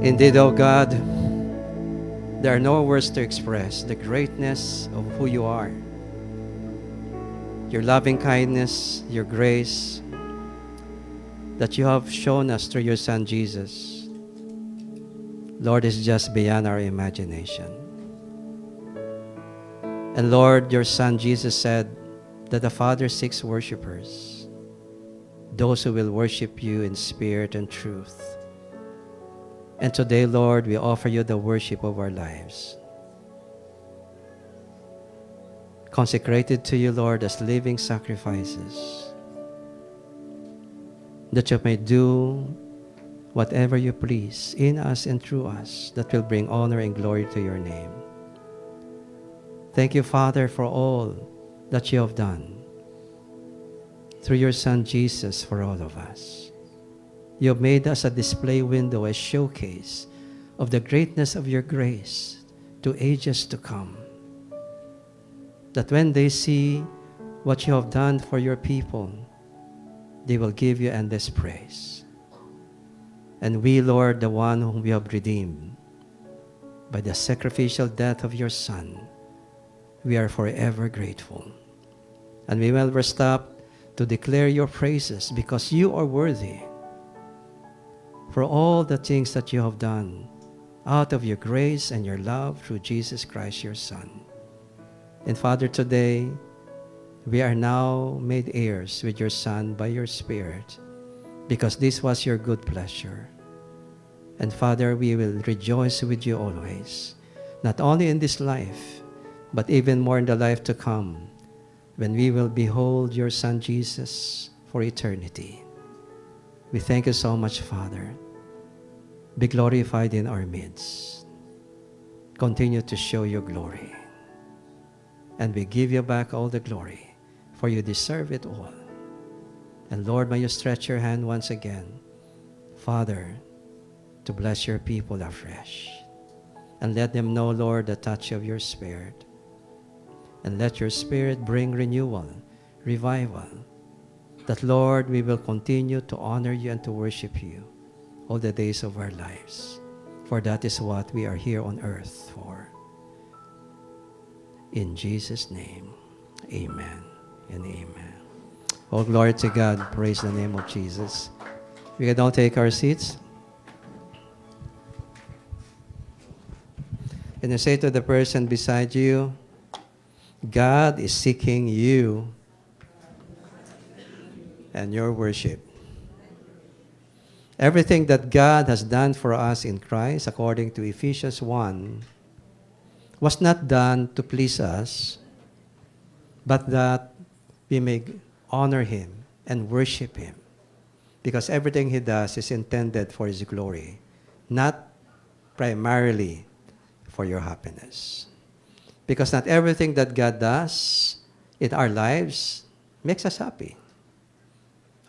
Indeed, O God, there are no words to express the greatness of who you are. Your loving kindness, your grace that you have shown us through your Son Jesus, Lord, is just beyond our imagination. And Lord, your Son Jesus said that the Father seeks worshipers, those who will worship you in spirit and truth. And today, Lord, we offer you the worship of our lives, consecrated to you, Lord, as living sacrifices, that you may do whatever you please in us and through us that will bring honor and glory to your name. Thank you, Father, for all that you have done through your Son Jesus for all of us. You have made us a display window, a showcase of the greatness of your grace to ages to come. That when they see what you have done for your people, they will give you endless praise. And we, Lord, the one whom we have redeemed by the sacrificial death of your Son, we are forever grateful. And we will never stop to declare your praises because you are worthy for all the things that you have done out of your grace and your love through Jesus Christ, your Son. And Father, today, we are now made heirs with your Son by your Spirit because this was your good pleasure. And Father, we will rejoice with you always, not only in this life, but even more in the life to come, when we will behold your Son Jesus for eternity. We thank you so much, Father. Be glorified in our midst. Continue to show your glory. And we give you back all the glory, for you deserve it all. And Lord, may you stretch your hand once again, Father, to bless your people afresh. And let them know, Lord, the touch of your Spirit. And let your Spirit bring renewal, revival, that, Lord, we will continue to honor you and to worship you all the days of our lives. For that is what we are here on earth for. In Jesus' name, amen and amen. All glory to God. Praise the name of Jesus. We can now take our seats. And you say to the person beside you, God is seeking you and your worship. Everything that God has done for us in Christ, according to Ephesians 1, was not done to please us, but that we may honor Him and worship Him. Because everything He does is intended for His glory, not primarily for your happiness. Because not everything that God does in our lives makes us happy.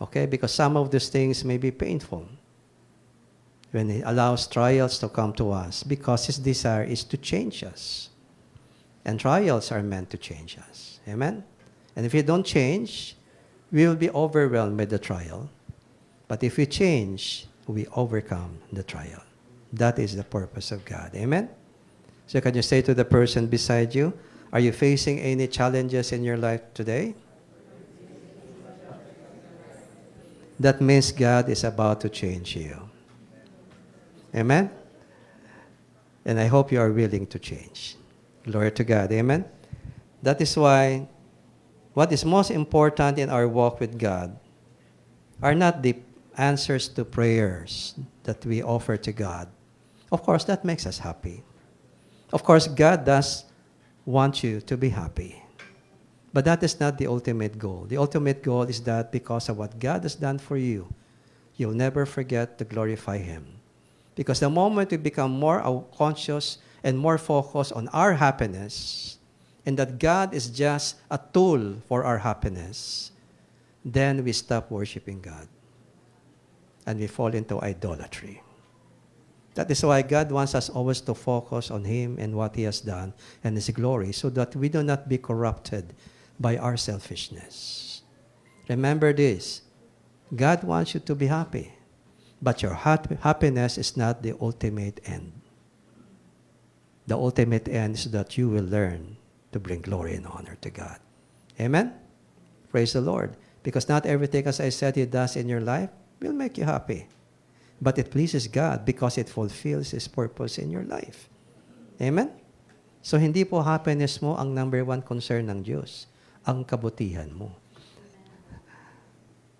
Okay? Because some of these things may be painful when He allows trials to come to us, because His desire is to change us. And trials are meant to change us. Amen? And if we don't change, we will be overwhelmed by the trial. But if we change, we overcome the trial. That is the purpose of God. Amen? So can you say to the person beside you, are you facing any challenges in your life today? That means God is about to change you. Amen? And I hope you are willing to change. Glory to God. Amen? That is why what is most important in our walk with God are not the answers to prayers that we offer to God. Of course, that makes us happy. Of course, God does want you to be happy. But that is not the ultimate goal. The ultimate goal is that because of what God has done for you, you'll never forget to glorify Him. Because the moment we become more conscious and more focused on our happiness, and that God is just a tool for our happiness, then we stop worshiping God. And we fall into idolatry. That is why God wants us always to focus on Him and what He has done and His glory, so that we do not be corrupted by our selfishness. Remember this, God wants you to be happy. But your happiness is not the ultimate end. The ultimate end is that you will learn to bring glory and honor to God. Amen? Praise the Lord. Because not everything, as I said, He does in your life will make you happy. But it pleases God because it fulfills His purpose in your life. Amen? So, hindi po happiness mo ang number one concern ng Diyos. Ang kabutihan mo.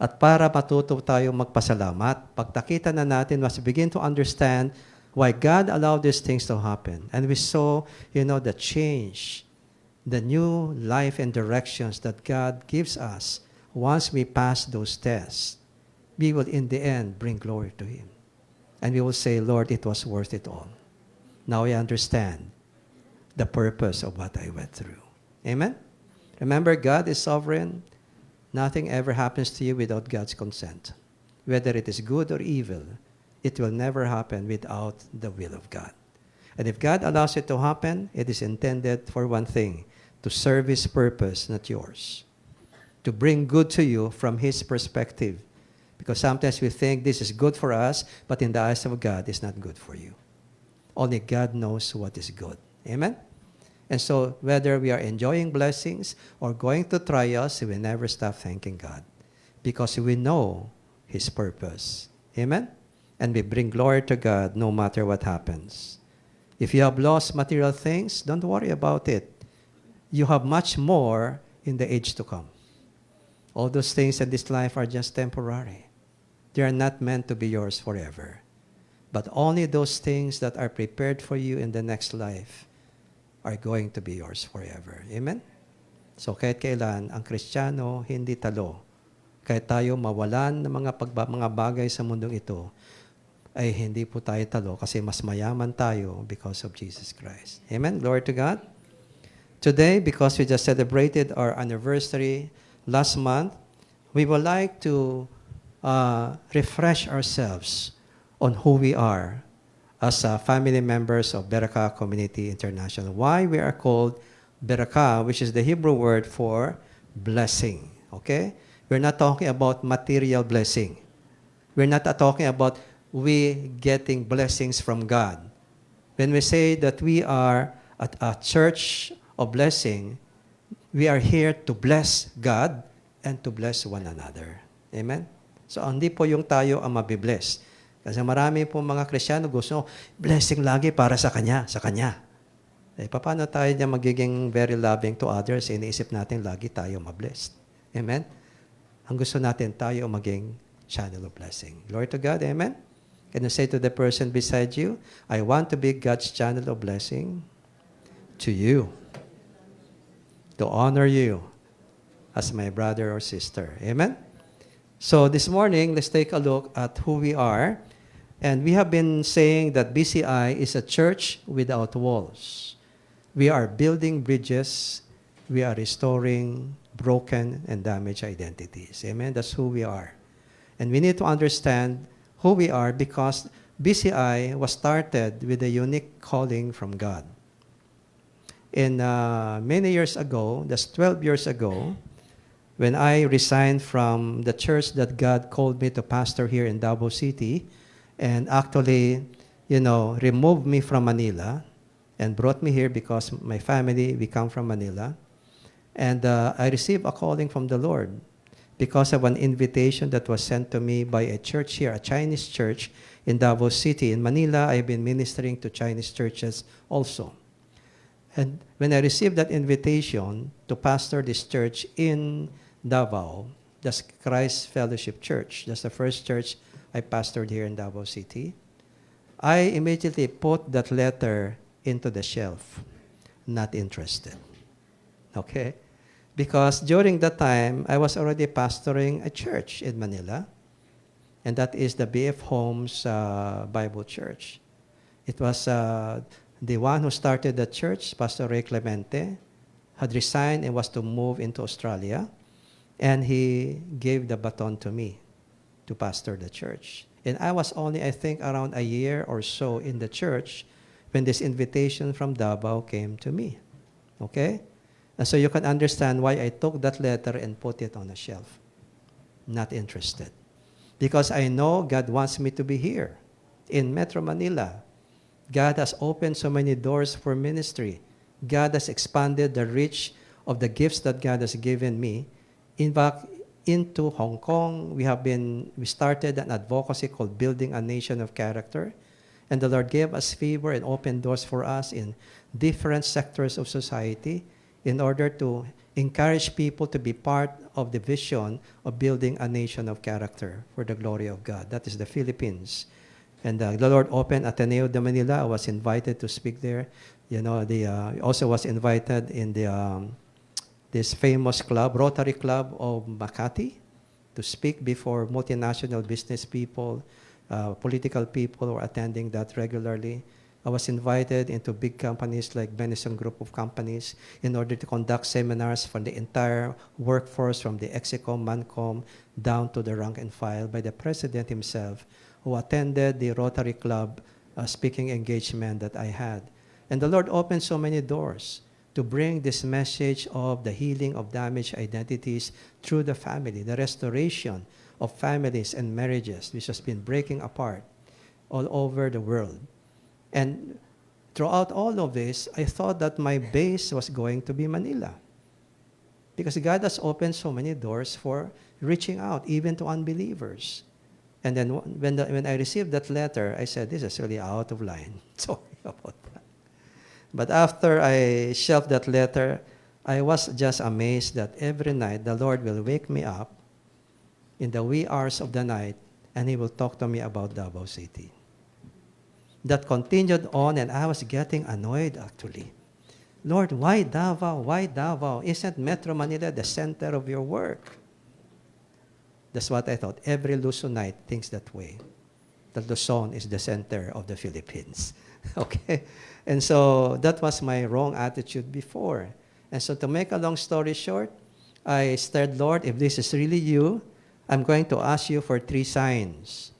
At para matuto tayo magpasalamat, pag nakita na natin, must begin to understand why God allowed these things to happen. And we saw, the change, the new life and directions that God gives us. Once we pass those tests, we will in the end bring glory to Him. And we will say, Lord, it was worth it all. Now I understand the purpose of what I went through. Amen? Remember, God is sovereign. Nothing ever happens to you without God's consent. Whether it is good or evil, it will never happen without the will of God. And if God allows it to happen, it is intended for one thing, to serve His purpose, not yours. To bring good to you from His perspective. Because sometimes we think this is good for us, but in the eyes of God, it's not good for you. Only God knows what is good. Amen? And so, whether we are enjoying blessings or going through trials, we will never stop thanking God. Because we know His purpose. Amen? And we bring glory to God no matter what happens. If you have lost material things, don't worry about it. You have much more in the age to come. All those things in this life are just temporary. They are not meant to be yours forever. But only those things that are prepared for you in the next life are going to be yours forever. Amen? So kahit kailan, ang Kristiyano hindi talo. Kahit tayo mawalan ng mga bagay sa mundong ito, ay hindi po tayo talo kasi mas mayaman tayo because of Jesus Christ. Amen? Glory to God. Today, because we just celebrated our anniversary last month, we would like to refresh ourselves on who we are as family members of Beraka Community International. Why we are called Beraka, which is the Hebrew word for blessing. Okay? We're not talking about material blessing. We're not talking about we getting blessings from God. When we say that we are at a church of blessing, we are here to bless God and to bless one another. Amen? So, hindi po yung tayo ang mabibless. Kasi marami po mga Kristiyano gusto, blessing lagi para sa Kanya, sa Kanya. Eh, paano tayo niya magiging very loving to others? Iniisip natin lagi tayo mablessed. Amen? Ang gusto natin, tayo maging channel of blessing. Glory to God. Amen? Can you say to the person beside you, I want to be God's channel of blessing to you, to honor you as my brother or sister. Amen? So this morning, let's take a look at who we are. And we have been saying that BCI is a church without walls. We are building bridges. We are restoring broken and damaged identities. Amen? That's who we are. And we need to understand who we are because BCI was started with a unique calling from God. And many years ago, that's 12 years ago, when I resigned from the church that God called me to pastor here in Davao City, and actually, removed me from Manila and brought me here because my family, we come from Manila. And I received a calling from the Lord because of an invitation that was sent to me by a church here, a Chinese church in Davao City. In Manila, I've been ministering to Chinese churches also. And when I received that invitation to pastor this church in Davao, that's Christ Fellowship Church. That's the first church I pastored here in Davao City. I immediately put that letter into the shelf. Not interested. Okay? Because during that time, I was already pastoring a church in Manila. And that is the BF Homes Bible Church. It was the one who started the church, Pastor Ray Clemente, had resigned and was to move into Australia. And he gave the baton to me to pastor the church. And I was only, I think, around a year or so in the church when this invitation from Davao came to me. Okay? And so you can understand why I took that letter and put it on a shelf. Not interested. because I know God wants me to be here in Metro Manila. God has opened so many doors for ministry. God has expanded the reach of the gifts that God has given me. In fact, into Hong Kong, we started an advocacy called Building a Nation of Character. And the Lord gave us favor and opened doors for us in different sectors of society in order to encourage people to be part of the vision of building a nation of character for the glory of God. That is the Philippines. And the Lord opened Ateneo de Manila. I was invited to speak there. Also was invited in this famous club, Rotary Club of Makati, to speak before multinational business people, political people who are attending that regularly. I was invited into big companies like Benison Group of Companies in order to conduct seminars for the entire workforce from the Execom, Mancom, down to the rank and file by the President himself, who attended the Rotary Club speaking engagement that I had. And the Lord opened so many doors to bring this message of the healing of damaged identities through the family, the restoration of families and marriages, which has been breaking apart all over the world. And throughout all of this, I thought that my base was going to be Manila, because God has opened so many doors for reaching out, even to unbelievers. And then when I received that letter, I said, this is really out of line. Sorry about that. But after I shelved that letter, I was just amazed that every night the Lord will wake me up in the wee hours of the night, and He will talk to me about Davao City. That continued on, and I was getting annoyed actually. Lord, why Davao? Why Davao? Isn't Metro Manila the center of your work? That's what I thought. Every Luzonite thinks that way. That Luzon is the center of the Philippines. Okay? And so that was my wrong attitude before. And so to make a long story short, I said, Lord, if this is really you, I'm going to ask you for 3 signs.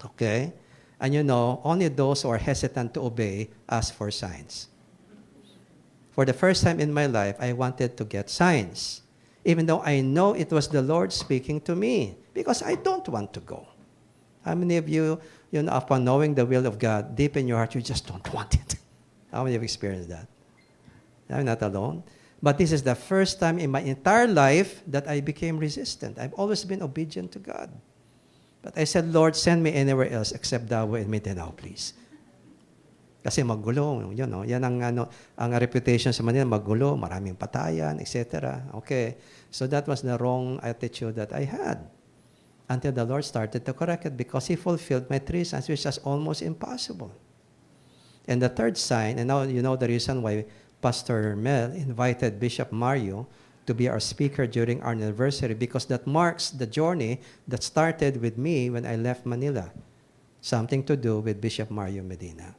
Okay? And only those who are hesitant to obey ask for signs. For the first time in my life, I wanted to get signs, even though I know it was the Lord speaking to me, because I don't want to go. How many of you, upon knowing the will of God, deep in your heart, you just don't want it? How many have experienced that? I'm not alone. But this is the first time in my entire life that I became resistant. I've always been obedient to God. But I said, Lord, send me anywhere else except Davao and Mindanao, please. Kasi magulo, yan ang reputation sa Manila, magulo, maraming patayan, etc. Okay, so that was the wrong attitude that I had until the Lord started to correct it, because He fulfilled my 3 signs, which was almost impossible. And the 3rd sign, and now you know the reason why Pastor Mel invited Bishop Mario to be our speaker during our anniversary, because that marks the journey that started with me when I left Manila. Something to do with Bishop Mario Medina.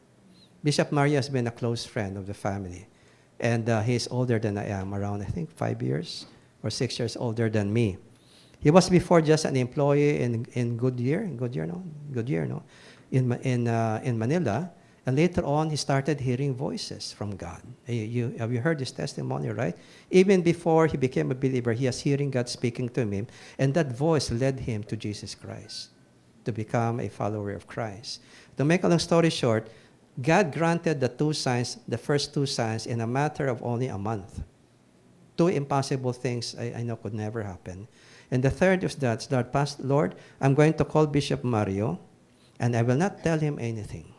Bishop Mario has been a close friend of the family. And he's older than I am, around, I think, 5 years or 6 years older than me. He was before just an employee in Goodyear, in Manila. And later on, he started hearing voices from God. Have you heard his testimony, right? Even before he became a believer, he was hearing God speaking to him, and that voice led him to Jesus Christ, to become a follower of Christ. To make a long story short, God granted the 2 signs, the first 2 signs, in a matter of only a month. 2 impossible things I know could never happen. And the 3rd is that, Lord, I'm going to call Bishop Mario, and I will not tell him anything.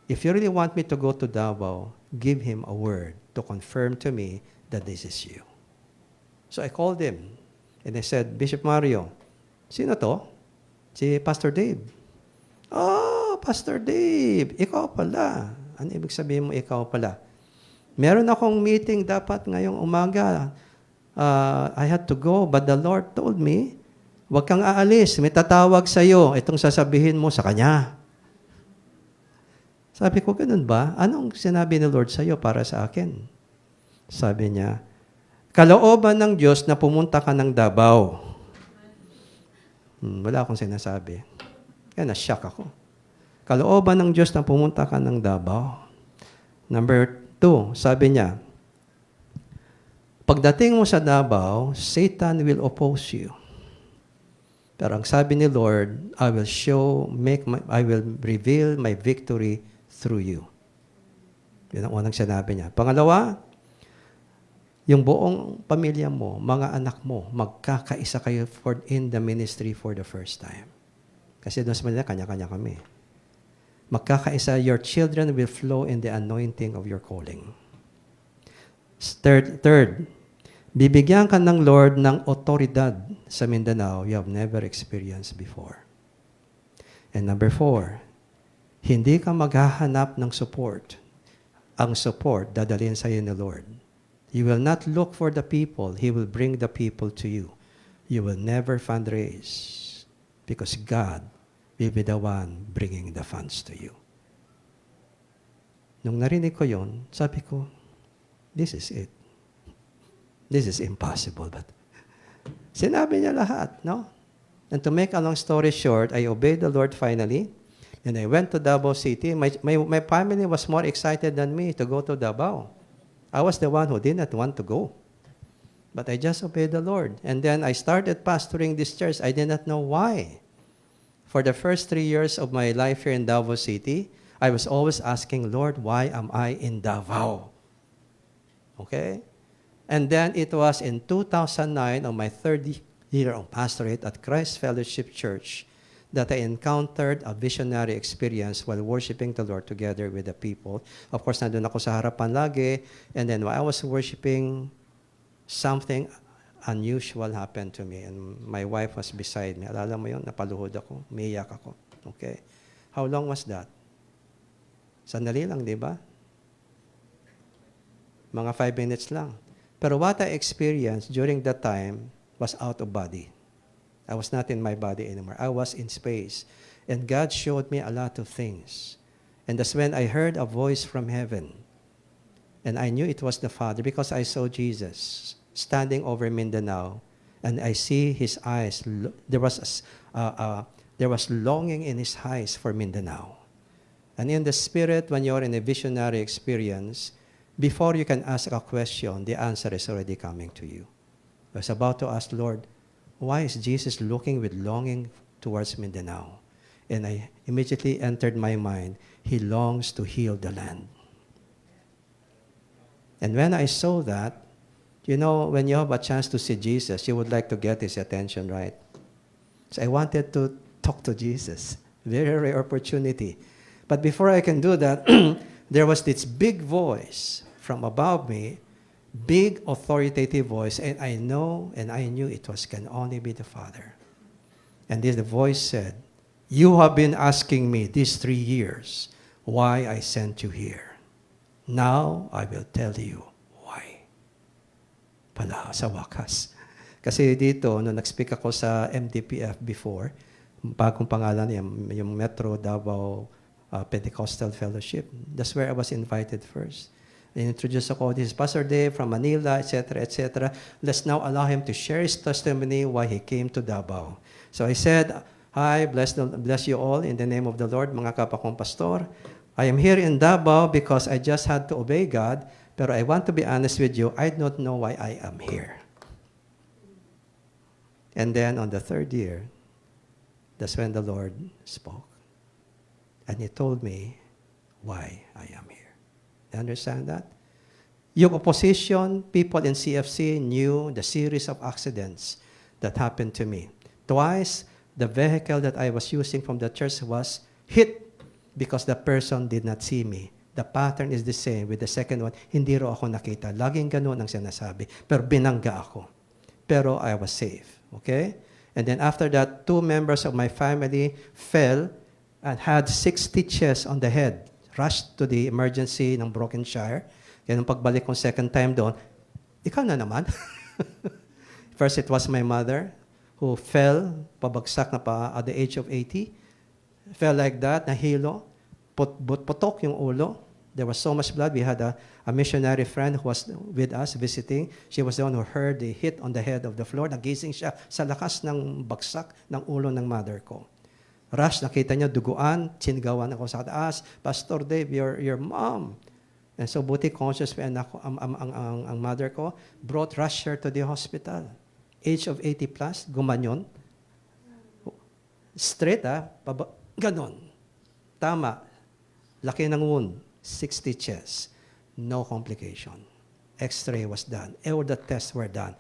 If you really want me to go to Davao, give him a word to confirm to me that this is you. So I called him, and I said, Bishop Mario, sino to? Si Pastor Dave. Oh, Pastor Dave, ikaw pala. Ano ibig sabihin mo, ikaw pala? Meron akong meeting dapat ngayong umaga. I had to go, but the Lord told me, huwag kang aalis, may tatawag sa'yo. Itong sasabihin mo sa kanya. Sabi ko, ganun ba? Anong sinabi ni Lord sa'yo para sa akin? Sabi niya, kalooban ng Diyos na pumunta ka ng Davao. Wala akong sinasabi. Kaya na-shock ako. Kalooban ng Diyos na pumunta ka ng Davao. Number 2, sabi niya, pagdating mo sa Davao, Satan will oppose you. Pero ang sabi ni Lord, I will reveal my victory through you. Yun ang unang sinabi niya. Pangalawa, yung buong pamilya mo, mga anak mo, magkakaisa kayo in the ministry for the first time. Kasi doon sa Manila, kanya-kanya kami. Magkakaisa, your children will flow in the anointing of your calling. Third, bibigyan ka ng Lord ng otoridad sa Mindanao you have never experienced before. And number 4, hindi ka maghahanap ng support. Ang support, dadalhin sa iyo ni Lord. You will not look for the people. He will bring the people to you. You will never fundraise because God will be the one bringing the funds to you. Nung narinig ko yon, sabi ko, this is it. This is impossible. But sinabi niya lahat, no? And to make a long story short, I obeyed the Lord finally. And I went to Davao City. My family was more excited than me to go to Davao. I was the one who did not want to go. But I just obeyed the Lord. And then I started pastoring this church. I did not know why. For the first 3 years of my life here in Davao City, I was always asking, Lord, why am I in Davao? Okay? And then it was in 2009, on my third year of pastorate at Christ Fellowship Church, that I encountered a visionary experience while worshiping the Lord together with the people. Of course, nandun ako sa harapan lagi. And then while I was worshiping, something unusual happened to me. And my wife was beside me. Alala mo yun? Napaluhod ako. Umiiyak ako. Okay? How long was that? Sandali lang, di ba? Mga 5 minutes lang. Pero what I experienced during that time was out of body. I was not in my body anymore. I was in space. And God showed me a lot of things. And that's when I heard a voice from heaven. And I knew it was the Father because I saw Jesus standing over Mindanao. And I see his eyes. There was longing in his eyes for Mindanao. And in the Spirit, when you're in a visionary experience, before you can ask a question, the answer is already coming to you. I was about to ask, Lord, why is Jesus looking with longing towards Mindanao? And I immediately entered my mind, he longs to heal the land. And when I saw that, you know, when you have a chance to see Jesus, you would like to get his attention, right? So I wanted to talk to Jesus. Very rare opportunity. But before I can do that, there was this big voice from above me, big authoritative voice, and I knew it can only be the Father. And this the voice said, you have been asking me these 3 years why I sent you here. Now I will tell you why. Pala, sa wakas. Kasi dito, nung nag-speak ako sa MDPF before, bagong pangalan yung Metro Davao Pentecostal Fellowship. That's where I was invited first. Introduced ako, this is Pastor Dave from Manila, etc., etc. Let's now allow him to share his testimony why he came to Davao. So I said, hi, bless you all in the name of the Lord, mga kapakong pastor. I am here in Davao because I just had to obey God, pero I want to be honest with you, I don't know why I am here. And then on the 3rd year, that's when the Lord spoke. And he told me why I am here. You understand that? Yung opposition, people in CFC knew the series of accidents that happened to me. Twice, the vehicle that I was using from the church was hit because the person did not see me. The pattern is the same with the second one. Hindi ro ako nakita. Laging ganun ang sinasabi. Pero binangga ako. Pero I was safe. Okay? And then after that, 2 members of my family fell and had 6 stitches on the head. Rushed to the emergency ng Brokenshire. Kaya nung pagbalik kong second time doon, ikaw na naman. First, it was my mother who fell, pabagsak na pa at the age of 80. Fell like that, nahilo. Putok yung ulo. There was so much blood. We had a missionary friend who was with us visiting. She was the one who heard the hit on the head of the floor. Nagising siya sa lakas ng bagsak ng ulo ng mother ko. Rush, nakita niya, duguan, sinigawan ako sa taas, Pastor Dave, your mom. And so buti conscious pa ako, ang mother ko, brought Rush her to the hospital. Age of 80 plus, gumanyon. Straight, ganon. Tama. Laki ng wound. 6 stitches. No complication. X-ray was done. All the tests were done.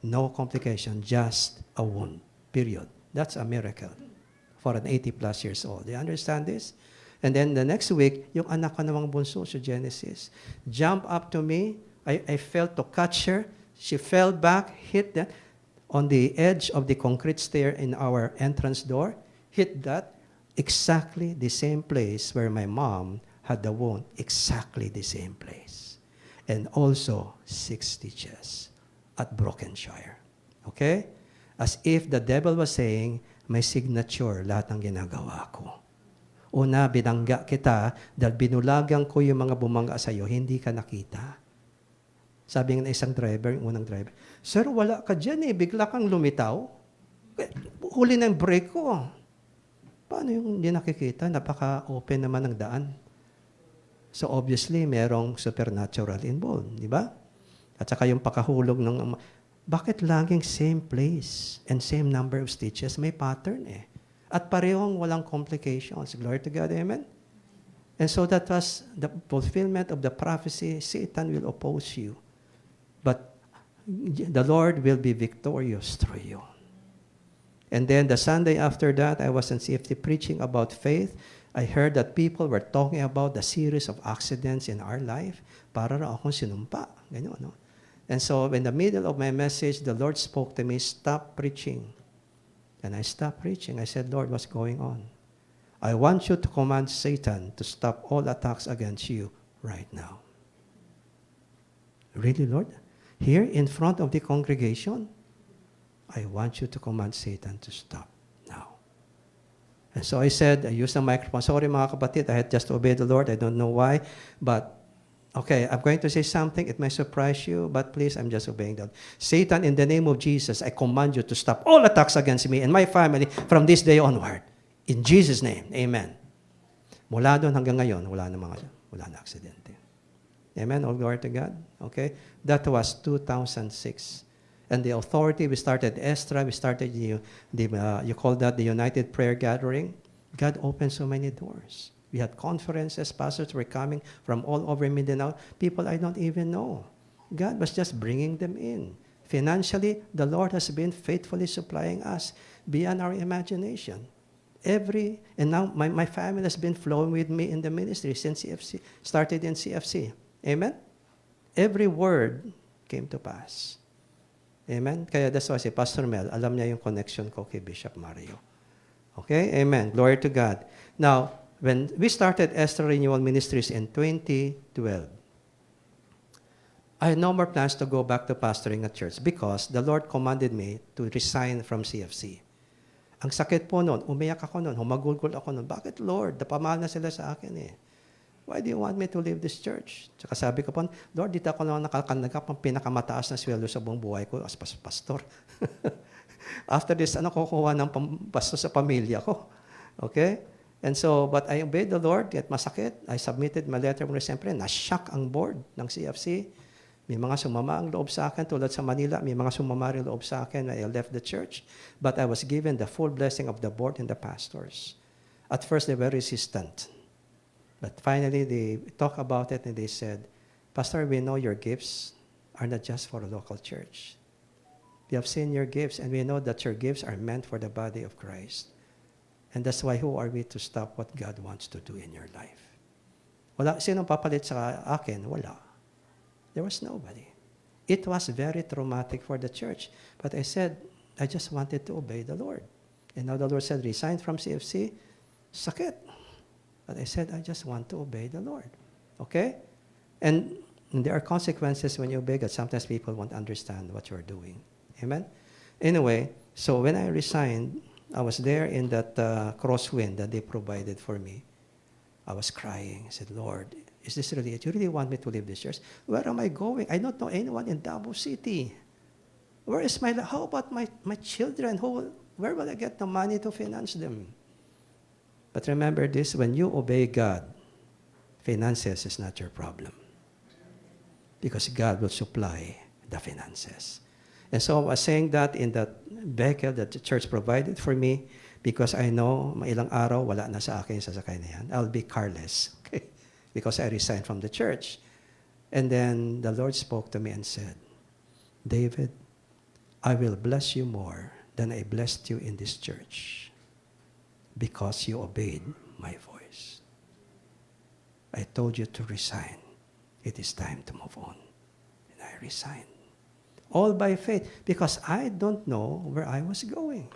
No complication. Just a wound. Period. That's a miracle for an 80 plus years old. Do you understand this? And then the next week, yung anak ko namang bunso sa Genesis, jump up to me. I felt to catch her. She fell back, hit that on the edge of the concrete stair in our entrance door, hit that exactly the same place where my mom had the wound, exactly the same place. And also 6 stitches at Brokenshire. Okay? As if the devil was saying, may signature lahat ng ginagawa ko. Una, binangga kita dahil binulagan ko yung mga bumangga sa iyo, hindi ka nakita. Sabi ng isang driver, yung unang driver, Sir, wala ka dyan bigla kang lumitaw. Huli na yung brake ko. Paano yung hindi nakikita? Napaka-open naman ng daan. So obviously, merong supernatural involved, di ba? At saka yung pakahulog ng... Bakit laging same place and same number of stitches? May pattern At parehong walang complications. Glory to God, amen? And so that was the fulfillment of the prophecy, Satan will oppose you. But the Lord will be victorious through you. And then the Sunday after that, I was in CFT preaching about faith. I heard that people were talking about the series of accidents in our life. Para raw akong sinumpa. Ganyan, no? And so in the middle of my message, the Lord spoke to me, stop preaching. And I stopped preaching. I said, Lord, what's going on? I want you to command Satan to stop all attacks against you right now. Really, Lord? Here in front of the congregation, I want you to command Satan to stop now. And so I said, I used the microphone. Sorry mga kapatid, I had just obeyed the Lord. I don't know why. But, okay, I'm going to say something. It may surprise you, but please, I'm just obeying that. Satan, in the name of Jesus, I command you to stop all attacks against me and my family from this day onward. In Jesus' name, amen. Mula doon hanggang ngayon, wala na aksidente. Amen, all glory to God. Okay? That was 2006. And the authority, we started Estra, we started you call that the United Prayer Gathering. God opened so many doors. We had conferences, pastors were coming from all over Mindanao, people I don't even know. God was just bringing them in. Financially, the Lord has been faithfully supplying us beyond our imagination. And now my family has been flowing with me in the ministry since CFC, started in CFC. Amen? Every word came to pass. Amen? Kaya that's why si Pastor Mel, alam niya yung connection ko kay Bishop Mario. Okay? Amen. Glory to God. Now, when we started Esther Renewal Ministries in 2012, I had no more plans to go back to pastoring a church because the Lord commanded me to resign from CFC. Ang sakit po noon, umiyak ako noon, humagulgol ako noon. Bakit, Lord? Napamahal na sila sa akin Why do you want me to leave this church? Tsaka sabi ko po, Lord, dito ako naman nakakanagap ang pinakamataas na sweldo sa buong buhay ko as pastor. After this, kukuha ng pastor sa pamilya ko? Okay? And so, but I obeyed the Lord, yet masakit. I submitted my letter of siyempre, na-shock ang board ng CFC. May mga sumama ang loob sa akin, tulad sa Manila, may mga sumama rin loob sa akin when I left the church. But I was given the full blessing of the board and the pastors. At first, they were resistant. But finally, they talked about it and they said, Pastor, we know your gifts are not just for a local church. We have seen your gifts and we know that your gifts are meant for the body of Christ. And that's why who are we to stop what God wants to do in your life? Wala, sinong papalit sa akin? Wala. There was nobody. It was very traumatic for the church. But I said, I just wanted to obey the Lord. And now the Lord said, resign from CFC. Sakit. But I said, I just want to obey the Lord. Okay? And there are consequences when you obey God. Sometimes people won't understand what you're doing. Amen? Anyway, so when I resigned, I was there in that crosswind that they provided for me. I was crying. I said, Lord, is this really it? You really want me to leave this church? Where am I going? I don't know anyone in Davao City. Where is my life? How about my children? Where will I get the money to finance them? But remember this, when you obey God, finances is not your problem. Because God will supply the finances. And so I was saying that in that vehicle that the church provided for me, Because I know, mailang araw, wala na sa akin sasakay na yan. I'll be carless. Okay? Because I resigned from the church. And then the Lord spoke to me and said, David, I will bless you more than I blessed you in this church because you obeyed my voice. I told you to resign. It is time to move on. And I resigned. All by faith, because I don't know where I was going.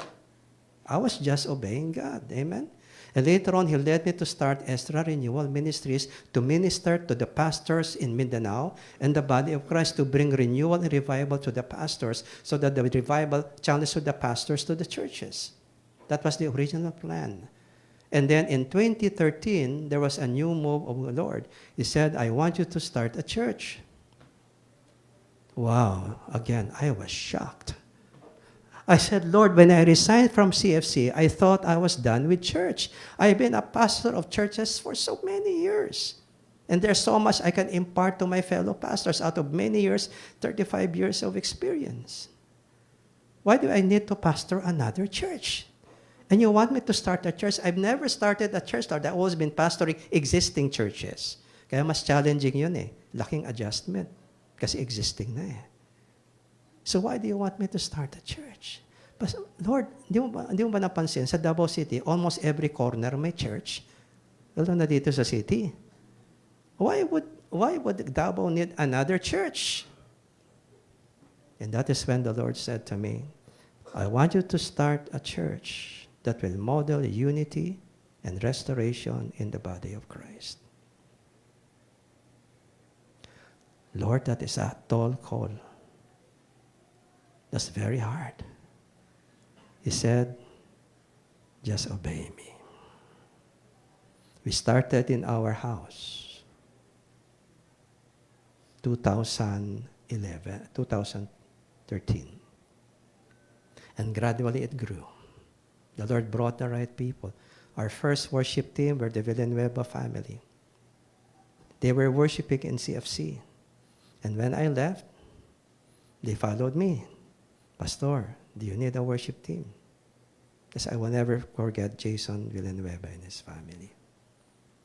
I was just obeying God. Amen? And later on, He led me to start Ezra Renewal Ministries to minister to the pastors in Mindanao and the body of Christ to bring renewal and revival to the pastors so that the revival channels to the pastors to the churches. That was the original plan. And then in 2013, there was a new move of the Lord. He said, I want you to start a church. Wow. Again, I was shocked. I said, Lord, when I resigned from CFC, I thought I was done with church. I've been a pastor of churches for so many years. And there's so much I can impart to my fellow pastors out of many years, 35 years of experience. Why do I need to pastor another church? And you want me to start a church? I've never started a church. I've always been pastoring existing churches. Kaya mas challenging yun eh. Laking adjustment. Kasi existing na eh. So why do you want me to start a church? But Lord, hindi mo ba napansin, sa Davao City, almost every corner may church. Lalo na dito sa city. Why would Davao need another church? And that is when the Lord said to me, I want you to start a church that will model unity and restoration in the body of Christ. Lord, that is a tall call. That's very hard. He said, just obey me. We started in our house, 2013. And gradually it grew. The Lord brought the right people. Our first worship team were the Villanueva family. They were worshiping in CFC. And when I left, they followed me. Pastor, do you need a worship team? Because I will never forget Jason Villanueva and his family.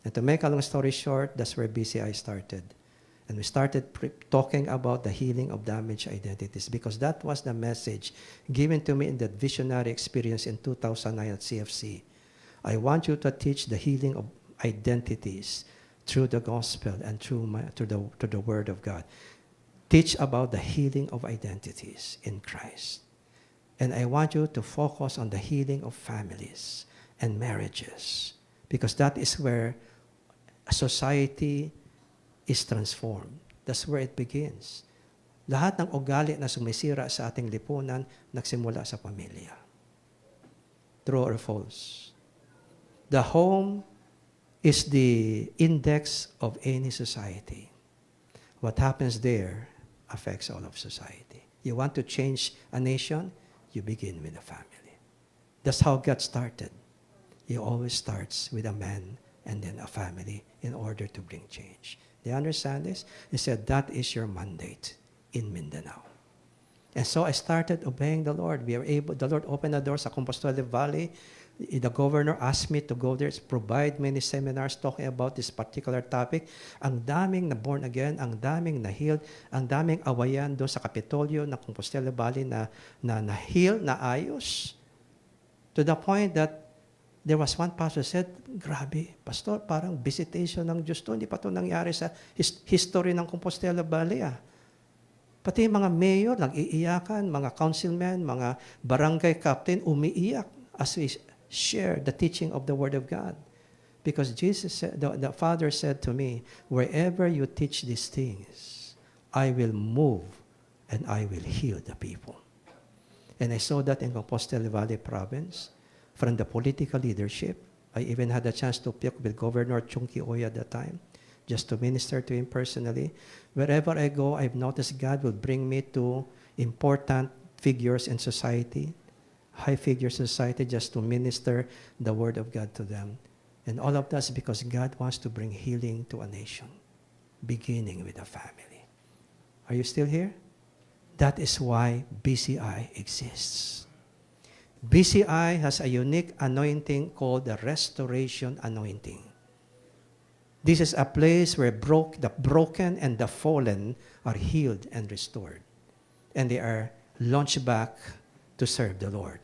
And to make a long story short, that's where BCI started. And we started talking about the healing of damaged identities because that was the message given to me in that visionary experience in 2009 at CFC. I want you to teach the healing of identities through the gospel and through the word of God. Teach about the healing of identities in Christ. And I want you to focus on the healing of families and marriages because that is where a society is transformed. That's where it begins. Lahat ng ugali na sumisira sa ating lipunan, nagsimula sa pamilya. True or false? The home is the index of any society. What happens there affects all of society. You want to change a nation, you begin with a family. That's how God started. He always starts with a man and then a family in order to bring change. Do you understand this? He said, that is your mandate in Mindanao. And so I started obeying the Lord. The Lord opened the doors sa Compostela Valley. The governor asked me to go there to provide many seminars talking about this particular topic. Ang daming na born again, ang daming na healed, ang daming awayan doon sa Kapitolyo ng Compostela Valley na heal, na ayos. To the point that there was one pastor who said, grabe, pastor, parang visitation ng Diyos to. Hindi pa ito nangyari sa history ng Compostela Valley. Pati mga mayor, nag-iiyakan, mga councilmen, mga barangay captain, umiiyak as we share the teaching of the Word of God. Because Jesus said, the Father said to me, wherever you teach these things, I will move and I will heal the people. And I saw that in Compostela Valley province. From the political leadership, I even had a chance to speak with Governor Chungki Oya at that time, just to minister to him personally. Wherever I go, I've noticed God will bring me to important figures in society, high figures in society, just to minister the Word of God to them. And all of that's because God wants to bring healing to a nation, beginning with a family. Are you still here? That is why BCI exists. BCI has a unique anointing called the restoration anointing. This is a place where the broken and the fallen are healed and restored. And they are launched back to serve the Lord.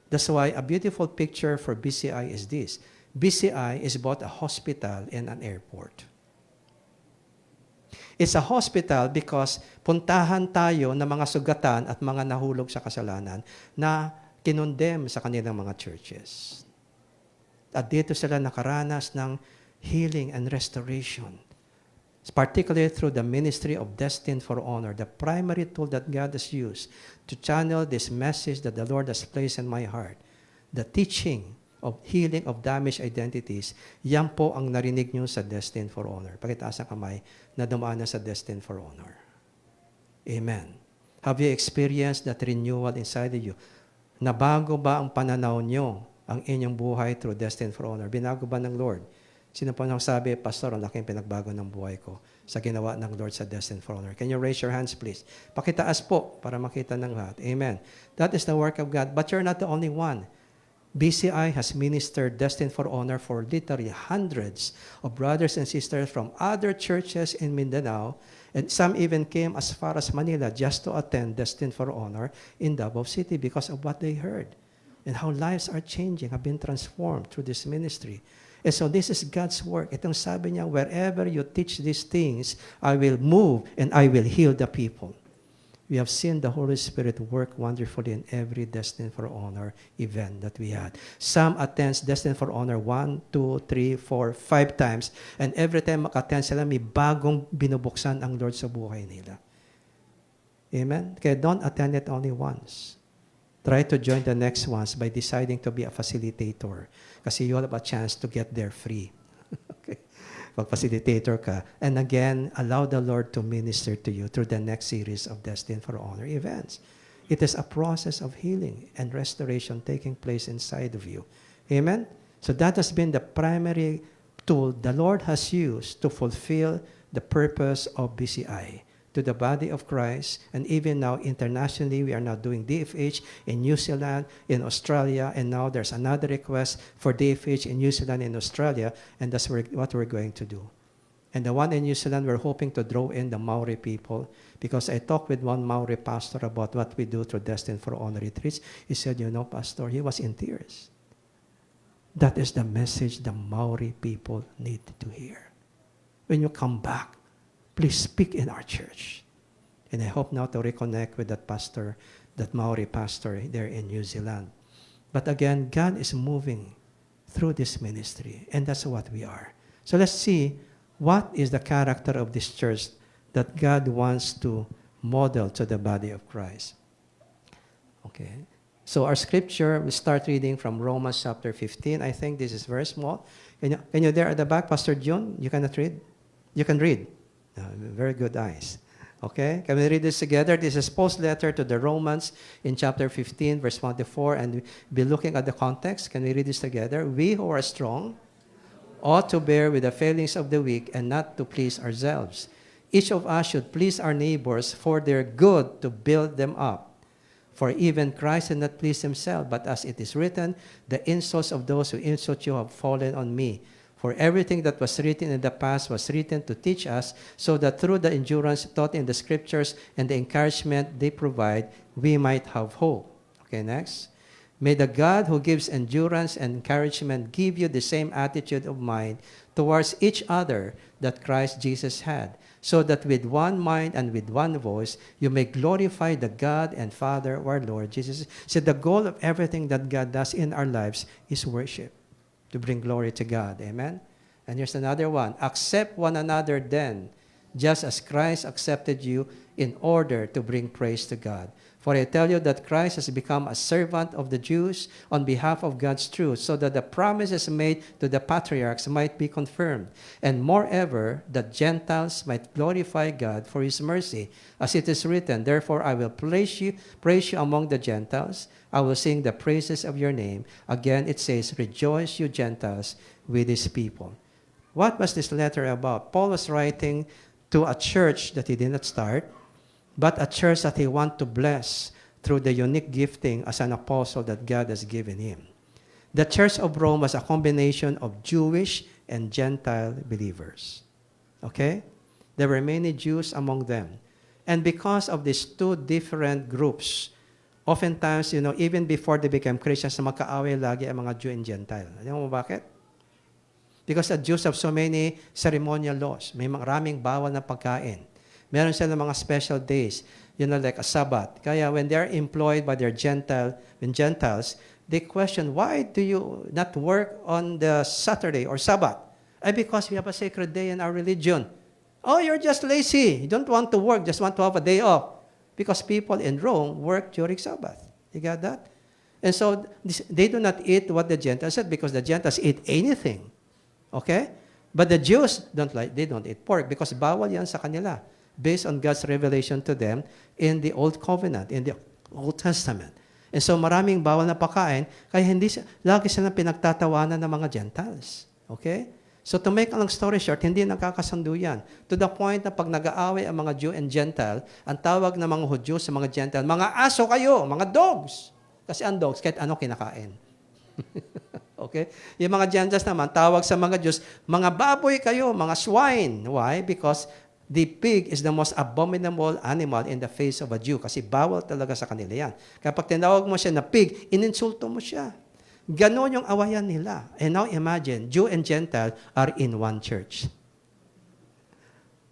That's why a beautiful picture for BCI is this. BCI is both a hospital and an airport. It's a hospital because puntahan tayo ng mga sugatan at mga nahulog sa kasalanan na kinondem sa kanilang mga churches. At dito sila nakaranas ng healing and restoration. Particularly through the ministry of Destined for Honor, the primary tool that God has used to channel this message that the Lord has placed in my heart. The teaching of healing of damaged identities, yan po ang narinig nyo sa Destined for Honor. Pakitaas ang kamay na dumaan na sa Destined for Honor. Amen. Have you experienced that renewal inside of you? Nabago ba ang pananaw nyo, ang inyong buhay through Destined for Honor? Binago ba ng Lord? Sino po nang sabi, Pastor, ang laking pinagbago ng buhay ko sa ginawa ng Lord sa Destined for Honor? Can you raise your hands, please? Pakitaas po para makita ng lahat. Amen. That is the work of God. But you're not the only one. BCI has ministered Destined for Honor for literally hundreds of brothers and sisters from other churches in Mindanao, and some even came as far as Manila just to attend Destined for Honor in Davao City because of what they heard and how lives are changing, have been transformed through this ministry. And so this is God's work. Itong sabi niya, wherever you teach these things, I will move and I will heal the people. We have seen the Holy Spirit work wonderfully in every Destined for Honor event that we had. Some attends Destined for Honor 1, 2, 3, 4, 5 times. And every time maka-attend sila, may bagong binubuksan ang Lord sa buhay nila. Amen? Kaya don't attend it only once. Try to join the next ones by deciding to be a facilitator. Kasi you have a chance to get there free. Okay? Pag-facilitator ka. And again, allow the Lord to minister to you through the next series of Destined for Honor events. It is a process of healing and restoration taking place inside of you. Amen? So that has been the primary tool the Lord has used to fulfill the purpose of BCI. To the body of Christ, and even now internationally, we are now doing DFH in New Zealand, in Australia, and now there's another request for DFH in New Zealand and Australia, and that's what we're going to do. And the one in New Zealand, we're hoping to draw in the Maori people, because I talked with one Maori pastor about what we do through Destined for Honor retreats. He said, you know, Pastor, he was in tears. That is the message the Maori people need to hear. When you come back, please speak in our church. And I hope now to reconnect with that pastor, that Maori pastor there in New Zealand. But again, God is moving through this ministry, and that's what we are. So let's see what is the character of this church that God wants to model to the body of Christ. Okay. So our scripture, we start reading from Romans chapter 15. I think this is very small. Can you there at the back, Pastor John? You cannot read? You can read. Very good eyes. Okay? Can we read this together? This is Paul's letter to the Romans in chapter 15, verse 24, and we'll be looking at the context. Can we read this together? We who are strong ought to bear with the failings of the weak and not to please ourselves. Each of us should please our neighbors for their good, to build them up. For even Christ did not please himself, but as it is written, the insults of those who insult you have fallen on me. For everything that was written in the past was written to teach us, so that through the endurance taught in the Scriptures and the encouragement they provide, we might have hope. Okay, next. May the God who gives endurance and encouragement give you the same attitude of mind towards each other that Christ Jesus had, so that with one mind and with one voice you may glorify the God and Father of our Lord Jesus. So the goal of everything that God does in our lives is worship, to bring glory to God. Amen? And here's another one. Accept one another then, just as Christ accepted you, in order to bring praise to God. For I tell you that Christ has become a servant of the Jews on behalf of God's truth, so that the promises made to the patriarchs might be confirmed, and moreover, that Gentiles might glorify God for his mercy. As it is written, therefore I will praise you among the Gentiles. I will sing the praises of your name. Again it says, rejoice, you Gentiles, with his people. What was this letter about? Paul was writing to a church that he did not start, but a church that he wanted to bless through the unique gifting as an apostle that God has given him. The Church of Rome was a combination of Jewish and Gentile believers. Okay? There were many Jews among them. And because of these two different groups, oftentimes, even before they became Christians, magkaaway lagi ang mga Jew and Gentile. Alam mo bakit? Because the Jews have so many ceremonial laws. May maraming bawal na pagkain. Meron sila mga special days, like a Sabbath. Kaya when they're employed by their Gentiles, they question, why do you not work on the Saturday or Sabbath? Because we have a sacred day in our religion. Oh, you're just lazy. You don't want to work, just want to have a day off. Because people in Rome work during Sabbath. You got that? And so they do not eat what the Gentiles said because the Gentiles eat anything. Okay? But the Jews they don't eat pork because bawal yan sa kanila based on God's revelation to them in the Old Covenant, in the Old Testament. And so maraming bawal na pagkain, kaya lagi silang pinagtatawanan ng mga Gentiles. Okay? So to make a long story short, hindi nagkakasundo yan. To the point na pag nag-aaway ang mga Jew and Gentile, ang tawag ng mga Hudyo sa mga Gentile, mga aso kayo, mga dogs. Kasi ang dogs, kahit ano kinakain. Okay? Yung mga Gentiles naman, tawag sa mga Jews, mga baboy kayo, mga swine. Why? Because the pig is the most abominable animal in the face of a Jew. Kasi bawal talaga sa kanila yan. Kapag tinawag mo siya na pig, ininsulto mo siya. Ganon yung awayan nila. And now imagine, Jew and Gentile are in one church.